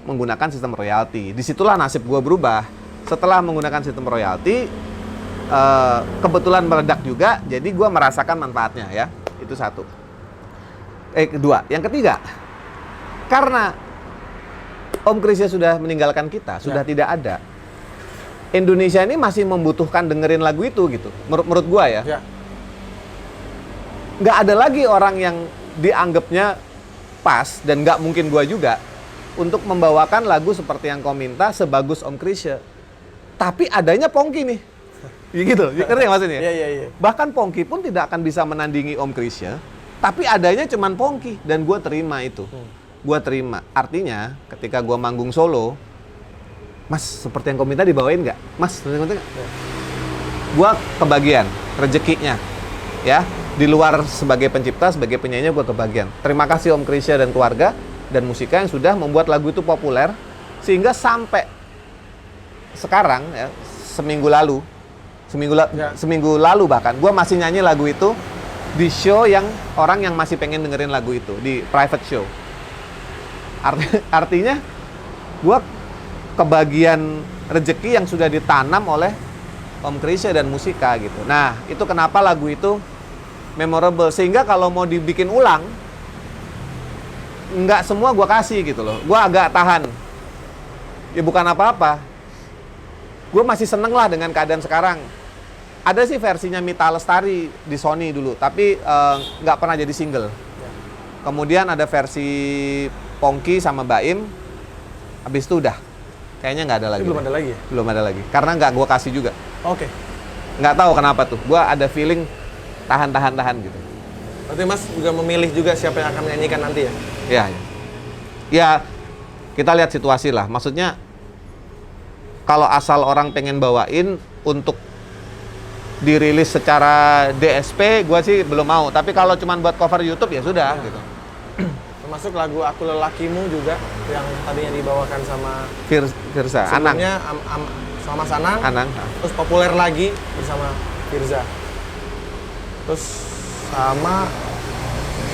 menggunakan sistem royalti. Disitulah nasib gue berubah. Setelah menggunakan sistem royalti, kebetulan meledak juga, jadi gue merasakan manfaatnya ya. Itu satu. Kedua. Yang ketiga, karena Om Chrisye sudah meninggalkan kita, sudah tidak ada. Indonesia ini masih membutuhkan dengerin lagu itu gitu. Menurut gue ya. Ya. Nggak ada lagi orang yang dianggapnya pas, dan nggak mungkin gue juga, untuk membawakan lagu seperti yang kau minta sebagus Om Chrisye. Tapi adanya Pongki nih. Ya gitu, ngerti nggak maksudnya? Iya. Bahkan Pongki pun tidak akan bisa menandingi Om Chrisye, tapi adanya cuman Pongki, dan gue terima itu. Gue terima. Artinya, ketika gue manggung solo, Mas, seperti yang kau minta dibawain nggak? Mas, seperti yang kau minta nggak? Gue kebagian rezekinya, ya. Di luar sebagai pencipta, sebagai penyanyi gue kebagian. Terima kasih Om Chrisye dan keluarga dan Musika yang sudah membuat lagu itu populer, sehingga sampai sekarang ya, seminggu lalu bahkan gue masih nyanyi lagu itu di show yang orang yang masih pengen dengerin lagu itu, di private show. Artinya gue kebagian rezeki yang sudah ditanam oleh Om Krisya dan Musika gitu. Nah, itu kenapa lagu itu memorable. Sehingga kalau mau dibikin ulang, nggak semua gue kasih gitu loh. Gue agak tahan. Ya bukan apa-apa. Gue masih seneng lah dengan keadaan sekarang. Ada sih versinya Mita Lestari di Sony dulu, tapi nggak pernah jadi single. Kemudian ada versi Pongki sama Baim, habis itu udah. Kayaknya nggak ada lagi. Belum ada lagi ya? Belum ada lagi. Karena nggak gue kasih juga. Oke. Nggak tahu kenapa tuh. Gue ada feeling tahan gitu. Berarti Mas juga memilih juga siapa yang akan menyanyikan nanti ya? Ya. Ya, kita lihat situasi lah. Maksudnya, kalau asal orang pengen bawain untuk dirilis secara DSP, gue sih belum mau. Tapi kalau cuman buat cover YouTube ya sudah gitu. Termasuk lagu Aku Lelakimu juga yang tadinya dibawakan sama Firza, Anang. sebelumnya sama Mas Anang. Anang. Terus populer lagi bersama Firza. Terus sama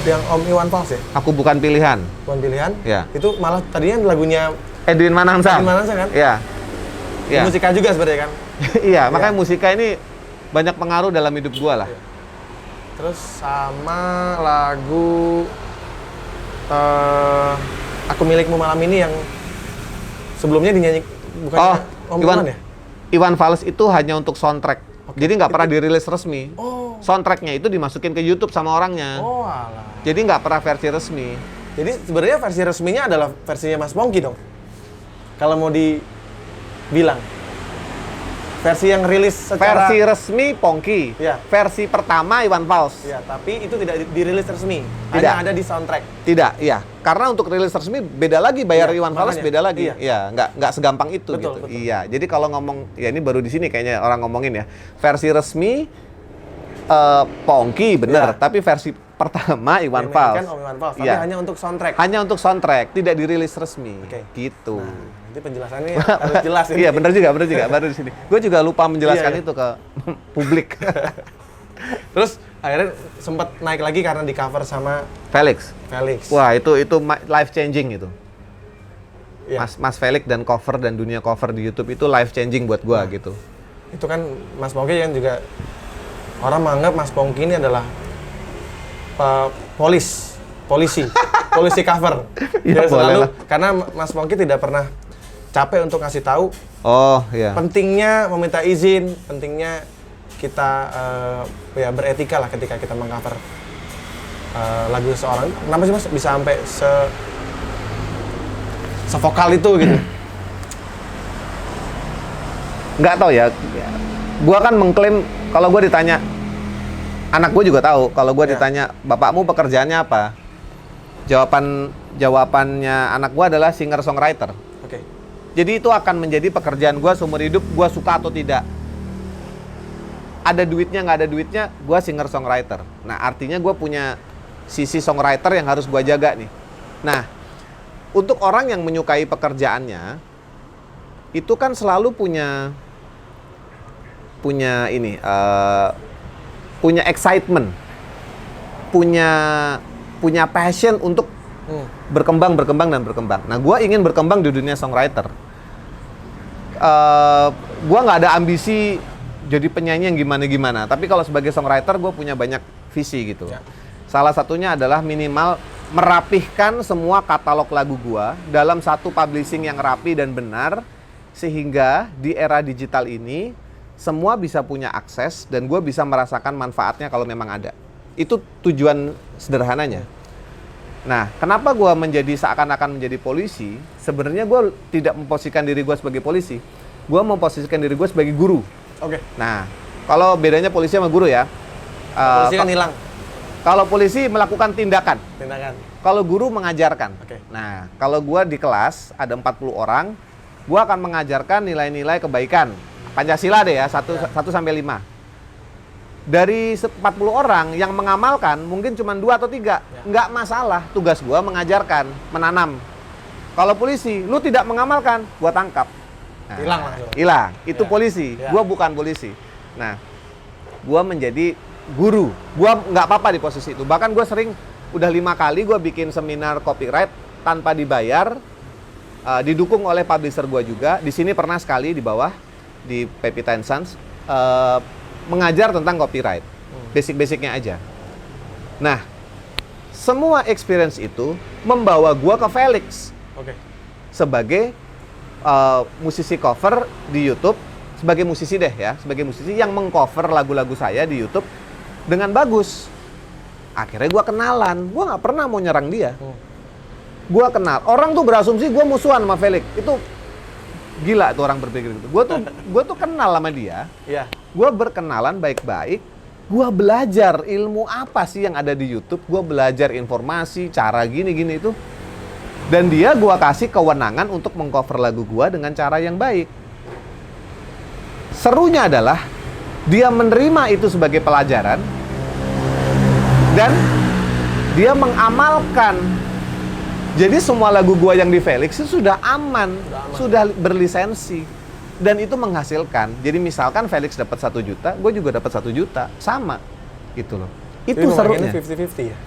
yang Om Iwan Fals ya? Aku Bukan Pilihan. Bukan Pilihan. Ya. Itu malah tadinya lagunya Edwin Manangsa. Edwin Manangsa kan? Iya. Iya. Musika juga sebenarnya kan? Iya, makanya Musika ini banyak pengaruh dalam hidup gua lah. Iya. Terus sama lagu Aku Milikmu Malam Ini yang sebelumnya dinyanyi bukan Om Iwan ya? Iwan Fals itu hanya untuk soundtrack. Jadi nggak pernah dirilis resmi. Oh. Soundtracknya itu dimasukin ke YouTube sama orangnya. Oh alah. Jadi nggak pernah versi resmi. Jadi sebenarnya versi resminya adalah versinya Mas Pongki dong? Kalau mau dibilang. Versi yang rilis secara... Versi resmi Pongki. Iya. Versi pertama Iwan Fals. Ya, tapi itu tidak dirilis resmi. Tidak. Hanya ada di soundtrack. Tidak, iya. Karena untuk rilis resmi beda lagi, bayar Iya, Iwan Fals makanya. beda lagi. Iya. Iya, nggak segampang itu Betul, gitu. betul. Iya. Jadi kalau ngomong, ya ini baru di sini kayaknya orang ngomongin ya. Versi resmi Pongki bener, Iya. tapi versi pertama Iwan Yang Fals. mainkan Om Iwan Fals, tapi Iya. hanya untuk soundtrack. Hanya untuk soundtrack, tidak dirilis resmi. Oke. Gitu. Nah, nanti penjelasannya harus jelas ini. Iya, bener juga, baru di sini. Gue juga lupa menjelaskan Iya, iya. itu ke publik. Terus akhirnya sempat naik lagi karena di cover sama Felix. Felix. Wah, itu life changing itu. Iya. Mas Felix dan cover dan dunia cover di YouTube itu life changing buat gua gitu. Itu kan Mas Pongki kan juga orang menganggap Mas Pongki ini adalah polisi cover. Ya, Dia boleh selalu lah. karena Mas Pongki tidak pernah capek untuk ngasih tahu Oh, iya. pentingnya meminta izin, pentingnya kita ya beretika lah ketika kita mengcover lagu seseorang. Kenapa sih Mas bisa sampai sevokal itu gitu? Nggak tahu ya. Gua kan mengklaim kalau gua ditanya, anak gua juga tahu kalau gua Ya. ditanya, "Bapakmu pekerjaannya apa?" Jawabannya anak gua adalah singer songwriter. Oke. Jadi itu akan menjadi pekerjaan gua seumur hidup, gua suka atau tidak. Ada duitnya, nggak ada duitnya, gua singer songwriter. Nah, artinya gua punya sisi songwriter yang harus gua jaga nih. Nah, untuk orang yang menyukai pekerjaannya, itu kan selalu punya excitement, punya passion untuk berkembang. Nah, gue ingin berkembang di dunia songwriter. Gue nggak ada ambisi jadi penyanyi yang gimana-gimana. Tapi kalau sebagai songwriter, gue punya banyak visi gitu. Ya. Salah satunya adalah minimal merapihkan semua katalog lagu gue dalam satu publishing yang rapi dan benar, sehingga di era digital ini semua bisa punya akses dan gue bisa merasakan manfaatnya kalau memang ada. Itu tujuan sederhananya. Nah, kenapa gue seakan-akan menjadi polisi? Sebenarnya gue tidak memposisikan diri gue sebagai polisi. Gue memposisikan diri gue sebagai guru. Oke. Nah, kalau bedanya polisi sama guru ya. Polisi kan hilang Kalau polisi melakukan tindakan. Kalau guru mengajarkan. Oke. Nah, kalau gue di kelas ada 40 orang, gue akan mengajarkan nilai-nilai kebaikan. Pancasila deh ya, 1 sampai 5. Dari 40 orang yang mengamalkan mungkin cuma 2 atau 3. Nggak masalah, tugas gue mengajarkan, menanam. Kalau polisi, lu tidak mengamalkan, gue tangkap. Nah, Hilang langsung. Hilang, itu Ya. polisi. Ya. Gue bukan polisi. Nah, gue menjadi guru. Gue nggak apa-apa di posisi itu. Bahkan gue sering, udah 5 kali gue bikin seminar copyright tanpa dibayar, didukung oleh publisher gue juga. Di sini pernah sekali di bawah, di Pepita & Sons, mengajar tentang copyright, basic-basicnya aja. Nah, semua experience itu membawa gua ke Felix Oke. sebagai musisi cover di YouTube, sebagai musisi deh ya, sebagai musisi yang mengcover lagu-lagu saya di YouTube dengan bagus. Akhirnya gua kenalan, gua nggak pernah mau nyerang dia. Gua kenal, orang tuh berasumsi gua musuhan sama Felix. Itu gila tuh orang berpikir gitu. Gua tuh kenal sama dia. Iya. Gua berkenalan baik-baik. Gua belajar ilmu apa sih yang ada di YouTube. Gua belajar informasi, cara gini-gini itu. Dan dia gua kasih kewenangan untuk mengcover lagu gua dengan cara yang baik. Serunya adalah dia menerima itu sebagai pelajaran dan dia mengamalkan. Jadi semua lagu gua yang di Felix itu sudah aman, sudah berlisensi, dan itu menghasilkan. Jadi misalkan Felix dapat 1 juta, gue juga dapat 1 juta, sama, gitu loh. Itu serunya. 50-50 ya.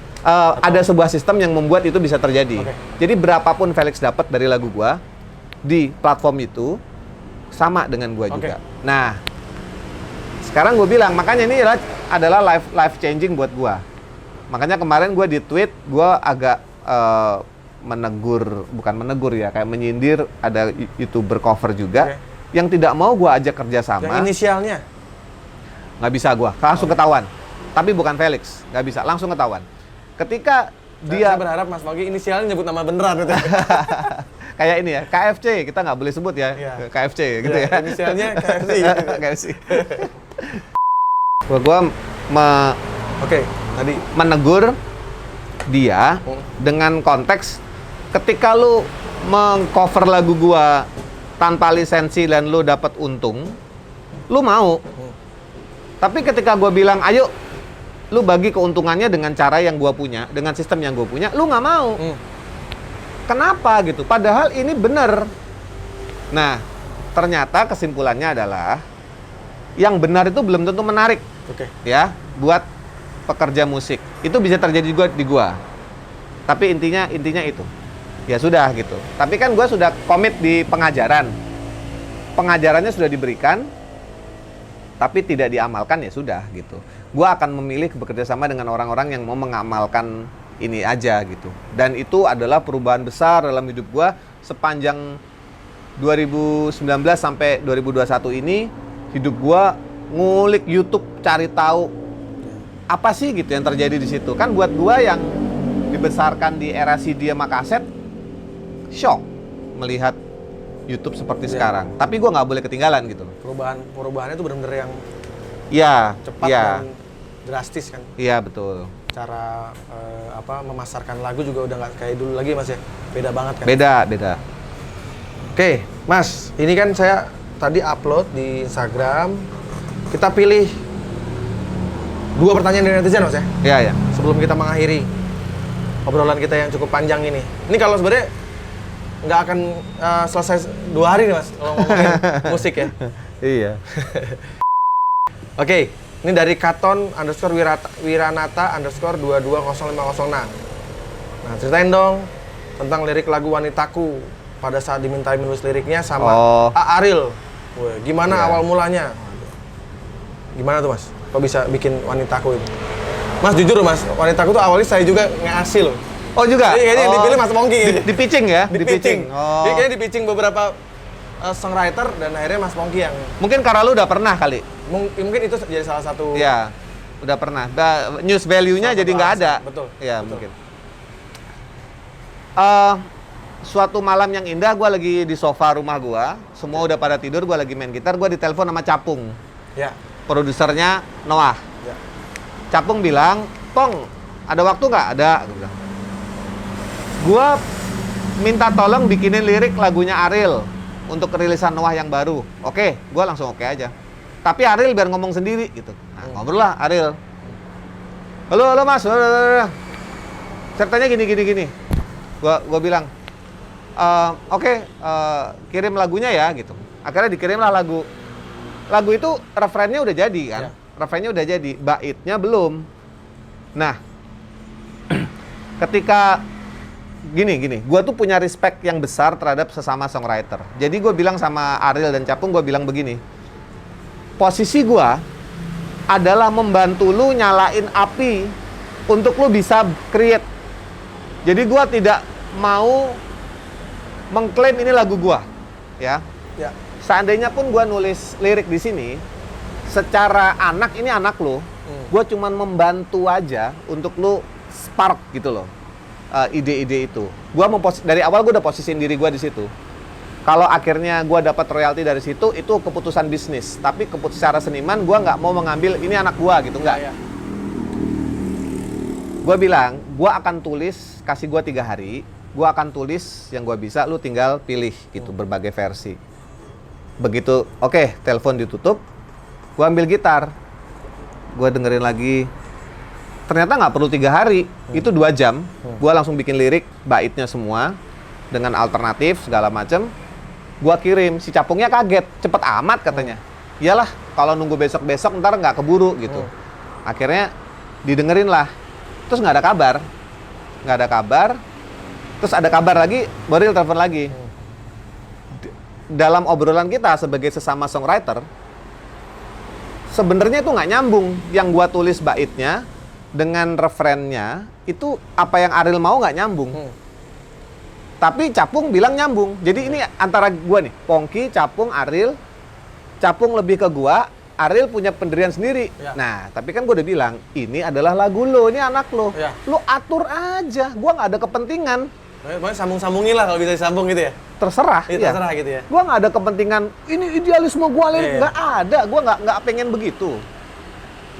Ada sebuah sistem yang membuat itu bisa terjadi. Jadi berapapun Felix dapat dari lagu gua di platform itu sama dengan gua juga. Nah, sekarang gue bilang, makanya ini adalah life changing buat gua. Makanya kemarin gua di tweet, gua agak bukan menegur ya, kayak menyindir ada YouTuber cover juga yang tidak mau gua ajak kerjasama. Yang inisialnya? Nggak bisa gua, langsung ketahuan. Tapi bukan Felix, nggak bisa, langsung ketahuan. Ketika dia... Saya berharap Mas Pongki inisialnya nyebut nama beneran gitu. Kayak ini ya, KFC, kita nggak boleh sebut ya, KFC gitu ya. Inisialnya KFC. KFC. Gua tadi menegur dia dengan konteks ketika lu mengcover lagu gua tanpa lisensi dan lu dapat untung, lu mau. Tapi ketika gua bilang, ayo lu bagi keuntungannya dengan cara yang gua punya, dengan sistem yang gua punya, lu nggak mau. Kenapa gitu? Padahal ini benar. Nah, ternyata kesimpulannya adalah yang benar itu belum tentu menarik. Ya, buat pekerja musik. Itu bisa terjadi juga di gua. Tapi intinya itu. Ya sudah gitu. Tapi kan gua sudah komit di pengajaran. Pengajarannya sudah diberikan, tapi tidak diamalkan, ya sudah gitu. Gua akan memilih bekerja sama dengan orang-orang yang mau mengamalkan ini aja gitu. Dan itu adalah perubahan besar dalam hidup gua sepanjang 2019 sampai 2021 ini. Hidup gua ngulik YouTube, cari tahu apa sih gitu yang terjadi di situ. Kan buat gua yang dibesarkan di era CD sama kaset, shock melihat YouTube seperti sekarang. Tapi gua nggak boleh ketinggalan gitu. Perubahannya itu benar-benar yang cepat dan drastis kan. Iya, betul. Cara memasarkan lagu juga udah nggak kayak dulu lagi Mas ya. Beda banget kan. Beda. Oke, Mas, ini kan saya tadi upload di Instagram. Kita pilih 2 pertanyaan dari netizen, Mas ya. Iya. Sebelum kita mengakhiri obrolan kita yang cukup panjang ini. Ini kalau sebenarnya nggak akan selesai 2 hari nih Mas, kalau ngomongin musik ya. Iya. Oke, ini dari Katon_Wiranata_220506. Nah, ceritain dong tentang lirik lagu Wanitaku pada saat dimintai menulis liriknya sama Ariel. Wah, gimana awal mulanya? Gimana tuh Mas? Kok bisa bikin Wanitaku itu? Mas jujur Mas, Wanitaku tuh awalnya saya juga ngasih loh. Oh juga? Jadi kayaknya yang dipilih Mas Pongki. Di pitching ya? Di pitching. Jadi kayaknya di pitching beberapa songwriter dan akhirnya Mas Pongki yang... Mungkin karena lu udah pernah kali? Mungkin itu jadi salah satu... Iya, udah pernah. News value-nya jadi nggak ada. Betul. Iya, mungkin. Suatu malam yang indah, gue lagi di sofa rumah gue. Semua udah pada tidur, gue lagi main gitar. Gue ditelepon sama Capung. Ya. Produsernya Noah. Ya. Capung bilang, Pong, ada waktu nggak? Ada. Gue minta tolong bikinin lirik lagunya Ariel untuk rilisan Noah yang baru. Oke, gue langsung oke aja. Tapi Ariel biar ngomong sendiri gitu. Nah, ngobrol lah Ariel. Halo Mas. Ceritanya gini. Gua bilang, oke, kirim lagunya ya gitu. Akhirnya dikirimlah lagu. Lagu itu refrennya udah jadi kan? Ya. Refrennya udah jadi, baitnya belum. Nah, ketika gini, gue tuh punya respect yang besar terhadap sesama songwriter. Jadi gue bilang sama Ariel dan Capung, gue bilang begini, posisi gua adalah membantu lu nyalain api untuk lu bisa create. Jadi gua tidak mau mengklaim ini lagu gua, ya. Ya. Seandainya pun gua nulis lirik di sini, secara anak ini anak lu, gua cuman membantu aja untuk lu spark gitu loh, ide-ide itu. Gua dari awal gua udah posisiin diri gua di situ. Kalau akhirnya gue dapat royalti dari situ, itu keputusan bisnis. Tapi keputusan secara seniman, gue nggak mau mengambil ini anak gue gitu, nggak. Ya. Gue bilang, gue akan tulis, kasih gue 3 hari, gue akan tulis yang gue bisa, lu tinggal pilih gitu, berbagai versi. Begitu, oke, telepon ditutup, gue ambil gitar, gue dengerin lagi. Ternyata nggak perlu 3 hari, itu 2 jam, gue langsung bikin lirik, baitnya semua, dengan alternatif segala macem. Gua kirim, si Capungnya kaget, cepet amat katanya. Iyalah, kalau nunggu besok-besok ntar nggak keburu gitu. Akhirnya didengerin lah, terus nggak ada kabar. Terus ada kabar lagi, Boril telepon lagi. Dalam obrolan kita sebagai sesama songwriter, sebenarnya itu nggak nyambung. Yang gua tulis baitnya dengan referennya itu apa yang Ariel mau nggak nyambung. Tapi Capung bilang nyambung. Jadi ini antara gua nih, Pongki, Capung, Ariel. Capung lebih ke gua, Ariel punya pendirian sendiri. Ya. Nah, tapi kan gua udah bilang, ini adalah lagu lo, ini anak lo. Ya. Lo atur aja, gua nggak ada kepentingan. Pokoknya sambung-sambungin lah kalau bisa disambung gitu ya. Terserah. Iya, terserah gitu ya. Gua nggak ada kepentingan, ini idealisme gua lirik. Iya. Nggak ada, gua nggak pengen begitu.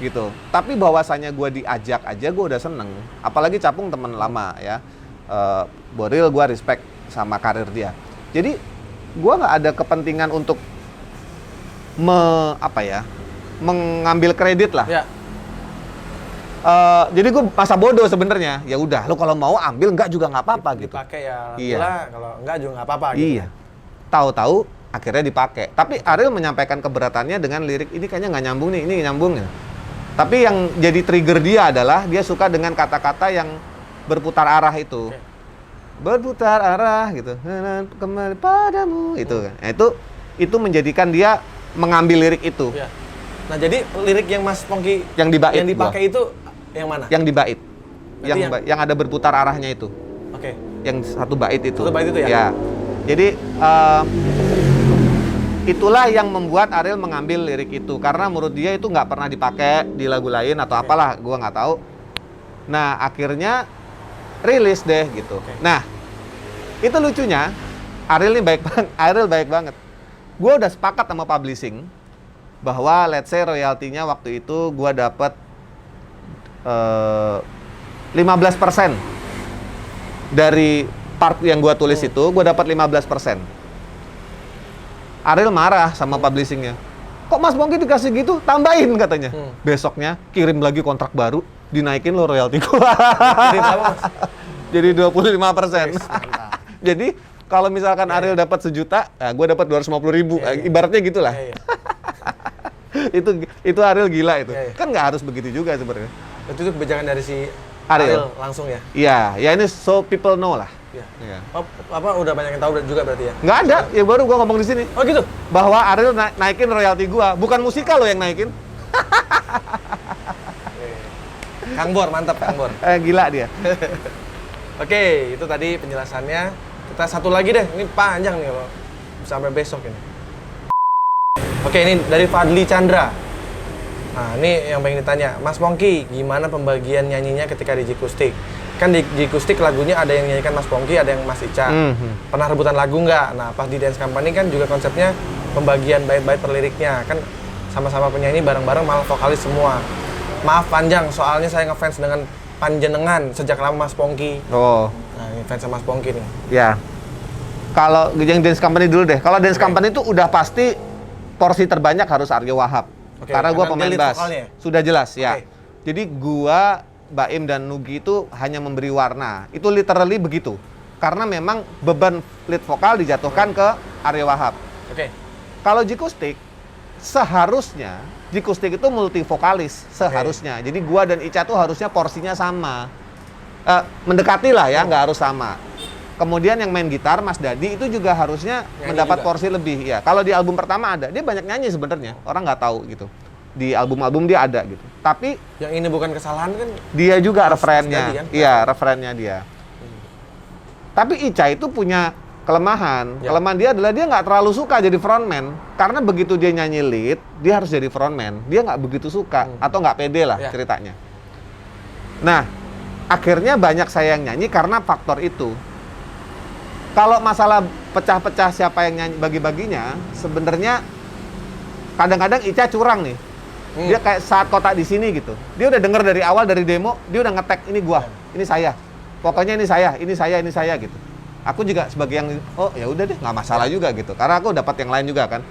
Gitu. Tapi bahwasanya gua diajak aja, gua udah seneng. Apalagi Capung teman lama ya. Boril gue respect sama karir dia. Jadi gue nggak ada kepentingan untuk mengambil kredit lah. Ya. Jadi gue masa bodoh sebenarnya. Ya udah, lo kalau mau ambil nggak juga nggak apa-apa gitu. Dipakai ya, Iya. kalau enggak juga nggak apa-apa gitu. Iya. Tahu-tahu akhirnya dipakai. Tapi Ariel menyampaikan keberatannya dengan lirik ini kayaknya nggak nyambung nih, ini nyambung ya. Tapi yang jadi trigger dia adalah dia suka dengan kata-kata yang berputar arah itu. Oke. Berputar arah gitu. Kembali padamu itu kan. Nah, itu menjadikan dia mengambil lirik itu. Ya. Nah, jadi lirik yang Mas Pongki Yang di bait yang dipakai itu yang mana? Yang di bait. Berarti Yang ada berputar arahnya itu. Oke. Yang satu bait itu. Satu bait itu ya? Ya. Jadi itulah yang membuat Ariel mengambil lirik itu karena menurut dia itu nggak pernah dipakai di lagu lain atau apalah, gua nggak tahu. Nah, akhirnya rilis deh gitu. Nah, itu lucunya Ariel ini Ariel baik banget. Gua udah sepakat sama publishing bahwa let's say royaltinya waktu itu gua dapat 15% dari part yang gua tulis itu, gua dapat 15%. Ariel marah sama publishingnya. Kok Mas Pongki dikasih gitu? Tambahin katanya. Besoknya kirim lagi kontrak baru, dinaikin lo royalti gua. Jadi berapa, Mas? Jadi 25%. Mantap. Jadi kalau misalkan Ariel dapat 1 juta, nah gue dapat 250.000. Ibaratnya gitulah. Iya. itu Ariel gila itu. Iya. Kan nggak harus begitu juga sebenarnya. Itu kebijakan dari si Ariel. langsung ya? Iya, ya ini so people know lah. Iya. Iya. Apa udah banyak yang tahu juga berarti ya? Nggak ada, ya baru gua ngomong di sini. Oh gitu? Bahwa Ariel naikin royalti gua, bukan musikal lo yang naikin. Kang Bor, mantap Kang Bor. Gila dia. Oke, itu tadi penjelasannya. Kita satu lagi deh, ini panjang nih kalau sampai besok ini. Oke, ini dari Fadli Chandra. Nah, ini yang pengen ditanya, Mas Pongki, gimana pembagian nyanyinya ketika di Jikustik? Kan di Jikustik lagunya ada yang nyanyikan Mas Pongki, ada yang Mas Ica. Pernah rebutan lagu nggak? Nah, pas di Dance Company kan juga konsepnya pembagian bait-bait per liriknya. Kan sama-sama penyanyi bareng-bareng malah vokalis semua. Maaf panjang, soalnya saya ngefans dengan panjenengan sejak lama Mas Pongki. Oh. Nah, ini fans sama Mas Pongki nih. Ya. Kalau yang Dance Company dulu deh. Kalau Dance Company itu udah pasti porsi terbanyak harus Aryo Wahab. Oke, Karena gua karena pemain dia lead bass. vokalnya. Sudah jelas ya. Oke. Jadi gua, Baim dan Nugi itu hanya memberi warna. Itu literally begitu. Karena memang beban lead vokal dijatuhkan ke Aryo Wahab. Oke. Kalau Jikustik seharusnya Jikustik itu multi vokalis seharusnya. Jadi gua dan Ica tuh harusnya porsinya sama. Mendekati lah ya, nggak harus sama. Kemudian yang main gitar Mas Dadi itu juga harusnya Nyanyi mendapat juga. porsi lebih ya. Kalau di album pertama ada, dia banyak nyanyi sebenarnya. Orang nggak tahu gitu. Di album-album dia ada gitu. Tapi Yang ini bukan kesalahan kan? dia juga Mas Dadi referennya. kan? Iya, referennya dia. Tapi Ica itu punya kelemahan. Ya. Kelemahan dia adalah dia nggak terlalu suka jadi frontman. Karena begitu dia nyanyi lead, dia harus jadi frontman. Dia nggak begitu suka atau nggak pede lah Ya. ceritanya. Nah, akhirnya banyak saya yang nyanyi karena faktor itu. Kalau masalah pecah-pecah siapa yang nyanyi bagi-baginya, sebenarnya kadang-kadang Ica curang nih. Dia kayak saat kotak di sini gitu. Dia udah denger dari awal dari demo, dia udah nge-tag ini gua, ini saya. Pokoknya ini saya, ini saya, ini saya gitu. Aku juga sebagai yang oh ya udah deh, nggak masalah juga gitu. Karena aku dapat yang lain juga kan.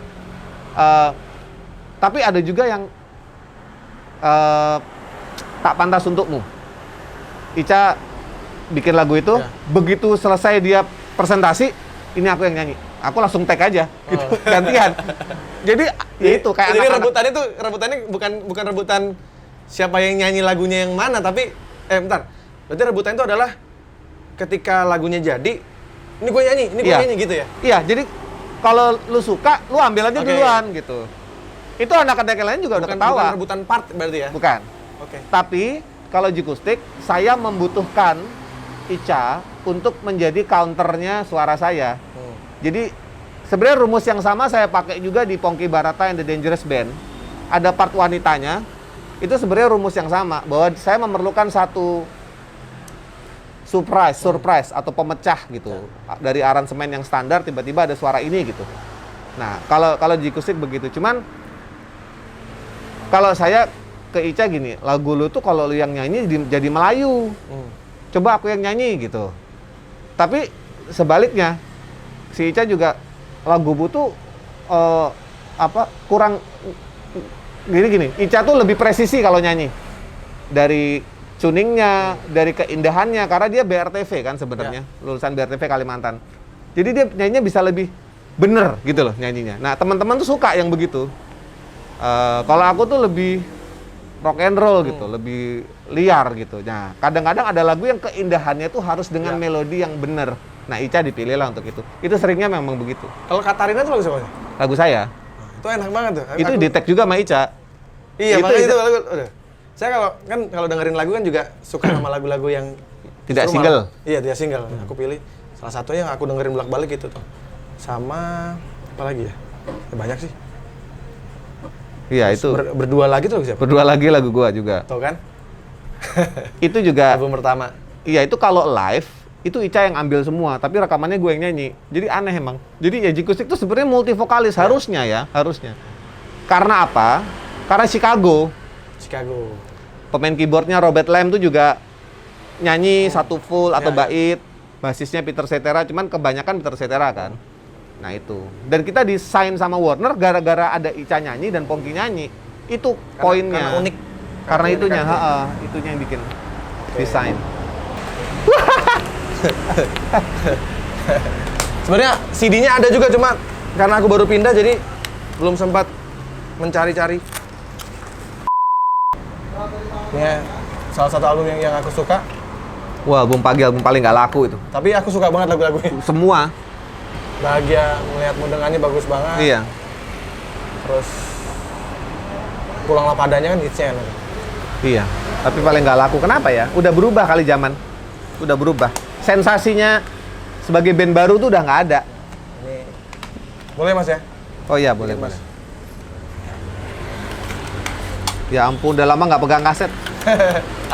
Tapi ada juga yang tak pantas untukmu. Ica bikin lagu itu, Ya. begitu selesai dia presentasi, ini aku yang nyanyi. Aku langsung tag aja, gitu, gantian. Jadi ya itu kayak Jadi anak-anak. rebutannya bukan rebutan siapa yang nyanyi lagunya yang mana, tapi bentar. Berarti rebutan itu adalah ketika lagunya jadi, ini gue nyanyi, ini gue Iya. nyanyi gitu ya. Iya, jadi kalau lu suka, lu ambil aja Oke. duluan gitu. Itu anak-anak yang lain juga udah ketawa. Bukan rebutan part berarti ya. Bukan. Oke. Tapi kalau Jikustik, saya membutuhkan Ica untuk menjadi counternya suara saya. Jadi sebenarnya rumus yang sama saya pakai juga di Pongki Barata and the Dangerous Band. Ada part wanitanya. Itu sebenarnya rumus yang sama bahwa saya memerlukan satu surprise atau pemecah gitu. Dari aransemen yang standar tiba-tiba ada suara ini gitu. Nah, kalau Jikustik begitu. Cuman kalau saya ke Ica gini, lagu lu tuh kalau lu yang nyanyi jadi Melayu. Coba aku yang nyanyi gitu. Tapi sebaliknya, si Ica juga lagu Bu tuh kurang gini. Ica tuh lebih presisi kalau nyanyi. Dari tuningnya, dari keindahannya karena dia BRTV kan sebenarnya, lulusan BRTV Kalimantan. Jadi dia nyanyinya bisa lebih bener gitu loh nyanyinya. Nah, teman-teman tuh suka yang begitu. Kalau aku tuh lebih rock and roll gitu, lebih liar gitu. Nah, kadang-kadang ada lagu yang keindahannya tuh harus dengan melodi yang bener. Nah, Ica dipilih lah untuk itu. Itu seringnya memang begitu. Kalau Katarina itu lagu siapa? Lagu saya, Itu enak banget tuh. itu di-tag juga sama Ica. Iya, itu- makanya itu lagu. Udah. Saya kalau dengerin lagu kan juga suka sama lagu-lagu yang Tidak justru single. Iya, tidak single. Aku pilih salah satu yang aku dengerin bolak-balik itu tuh. Sama apa lagi ya? Banyak sih. Iya, itu. Berdua lagi tuh lagu siapa? Berdua lagi lagu gua juga. Tahu kan? Itu juga, Album pertama. iya itu kalau live, itu Ica yang ambil semua, tapi rekamannya gue yang nyanyi. Jadi aneh emang. Jadi ya Jikustik itu sebenarnya multivokalis, harusnya ya, harusnya. Karena apa? Karena Chicago. Pemain keyboardnya Robert Lamb tuh juga nyanyi satu full atau bait. Basisnya Peter Cetera, cuman kebanyakan Peter Cetera kan. Nah itu. Dan kita desain sama Warner gara-gara ada Ica nyanyi dan Pongki nyanyi. Itu poinnya. Karena unik. Karena itunya, unik itunya yang bikin desain. Sebenarnya CD-nya ada juga, cuma karena aku baru pindah jadi belum sempat mencari-cari. Ini salah satu album yang aku suka, Wah, album pagi, album paling nggak laku itu. tapi aku suka banget lagu-lagunya. Semua. Bahagia melihatmu dengannya bagus banget. Iya. Terus Pulanglah Padanya kan hitsnya enak. Iya. Tapi paling nggak laku. Kenapa ya? Udah berubah kali zaman. Udah berubah. Sensasinya sebagai band baru tuh udah nggak ada. Ini boleh Mas ya? Oh iya, boleh, Mas. boleh. Ya ampun, udah lama nggak pegang kaset.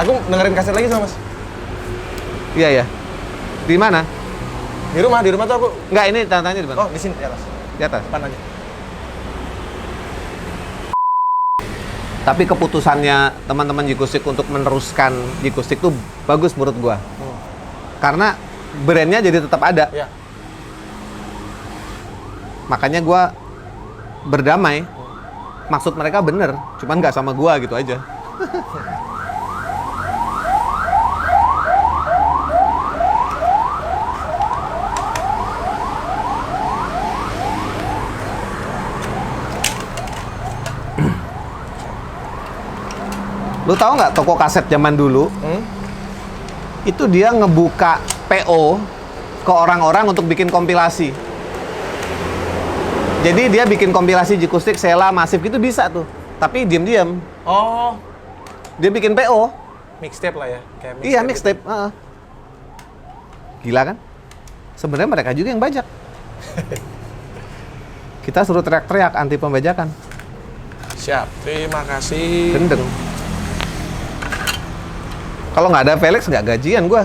Aku dengerin kaset lagi sama Mas. Iya, ya. Di mana? Di rumah tuh aku. Nggak, ini tanya-tanya di mana? Oh, di sini di atas. Di atas. Depan aja. Tapi keputusannya teman-teman Jikustik untuk meneruskan Jikustik tuh bagus menurut gua. Karena brandnya jadi tetap ada. Iya. Makanya gua berdamai. Maksud mereka bener, cuman nggak sama gua gitu aja. Lu tahu nggak toko kaset zaman dulu? Itu dia ngebuka PO ke orang-orang untuk bikin kompilasi. Jadi dia bikin kompilasi Jikustik, Sela, Massive gitu bisa tuh. Tapi diam-diam. Oh, Dia bikin PO. mixtape lah ya. Kayak Iya, gitu. mixtape. Gila kan? Sebenarnya mereka juga yang bajak. Kita suruh teriak-teriak anti pembajakan. Siap, terima kasih. Gendeng. Kalau nggak ada Felix, nggak gajian gua.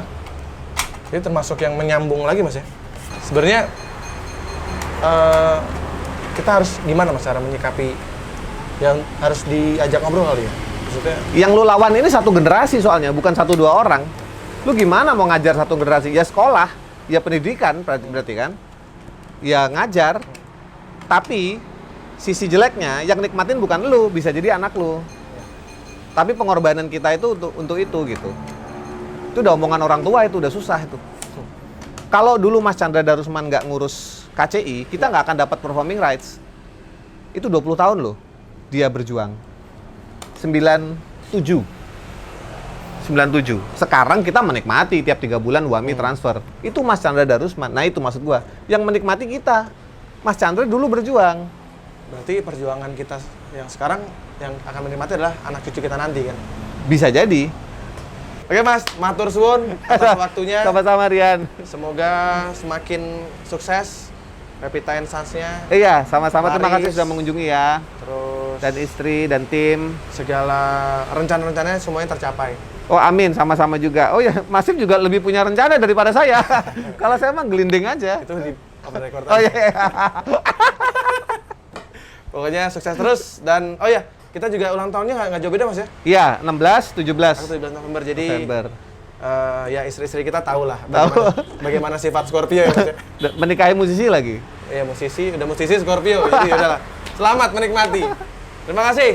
Ini termasuk yang menyambung lagi mas ya. Sebenarnya kita harus gimana mas cara menyikapi yang harus diajak ngobrol kali ya? Maksudnya Yang lu lawan ini satu generasi soalnya, bukan 1-2 orang. Lu gimana mau ngajar satu generasi? Ya sekolah, ya pendidikan berarti kan? Ya ngajar. Tapi sisi jeleknya yang nikmatin bukan lu, bisa jadi anak lu. Tapi pengorbanan kita itu untuk itu gitu. Itu udah omongan orang tua, itu udah susah itu. Kalau dulu Mas Chandra Darusman nggak ngurus KCI, kita nggak akan dapat performing rights. Itu 20 tahun loh dia berjuang. 97. Sekarang kita menikmati tiap 3 bulan WAMI transfer. Itu Mas Chandra Darusman. Nah itu maksud gua. Yang menikmati kita. Mas Chandra dulu berjuang. berarti perjuangan kita yang sekarang yang akan menikmati adalah anak cucu kita nanti kan? Bisa jadi. Oke mas, matur suwun atas waktunya. Sama-sama Rian. Semoga semakin sukses Pepita and Sons-nya. Iya, sama-sama. Terima Laris. kasih sudah mengunjungi ya. Terus Dan istri dan tim. segala rencana-rencananya semuanya tercapai. Oh amin, sama-sama juga. Oh ya, Masif juga lebih punya rencana daripada saya. Kalau saya emang gelinding aja. Itu di off the record. Oh iya. Pokoknya sukses terus dan oh ya kita juga ulang tahunnya nggak jauh beda mas ya? Iya, 16, 17 Aku 17 November jadi November. ya istri-istri kita tahu lah Tahu. bagaimana sifat Scorpio ya mas ya. Menikahi musisi lagi. Iya musisi, udah musisi Scorpio jadi udahlah. Selamat menikmati. Terima kasih.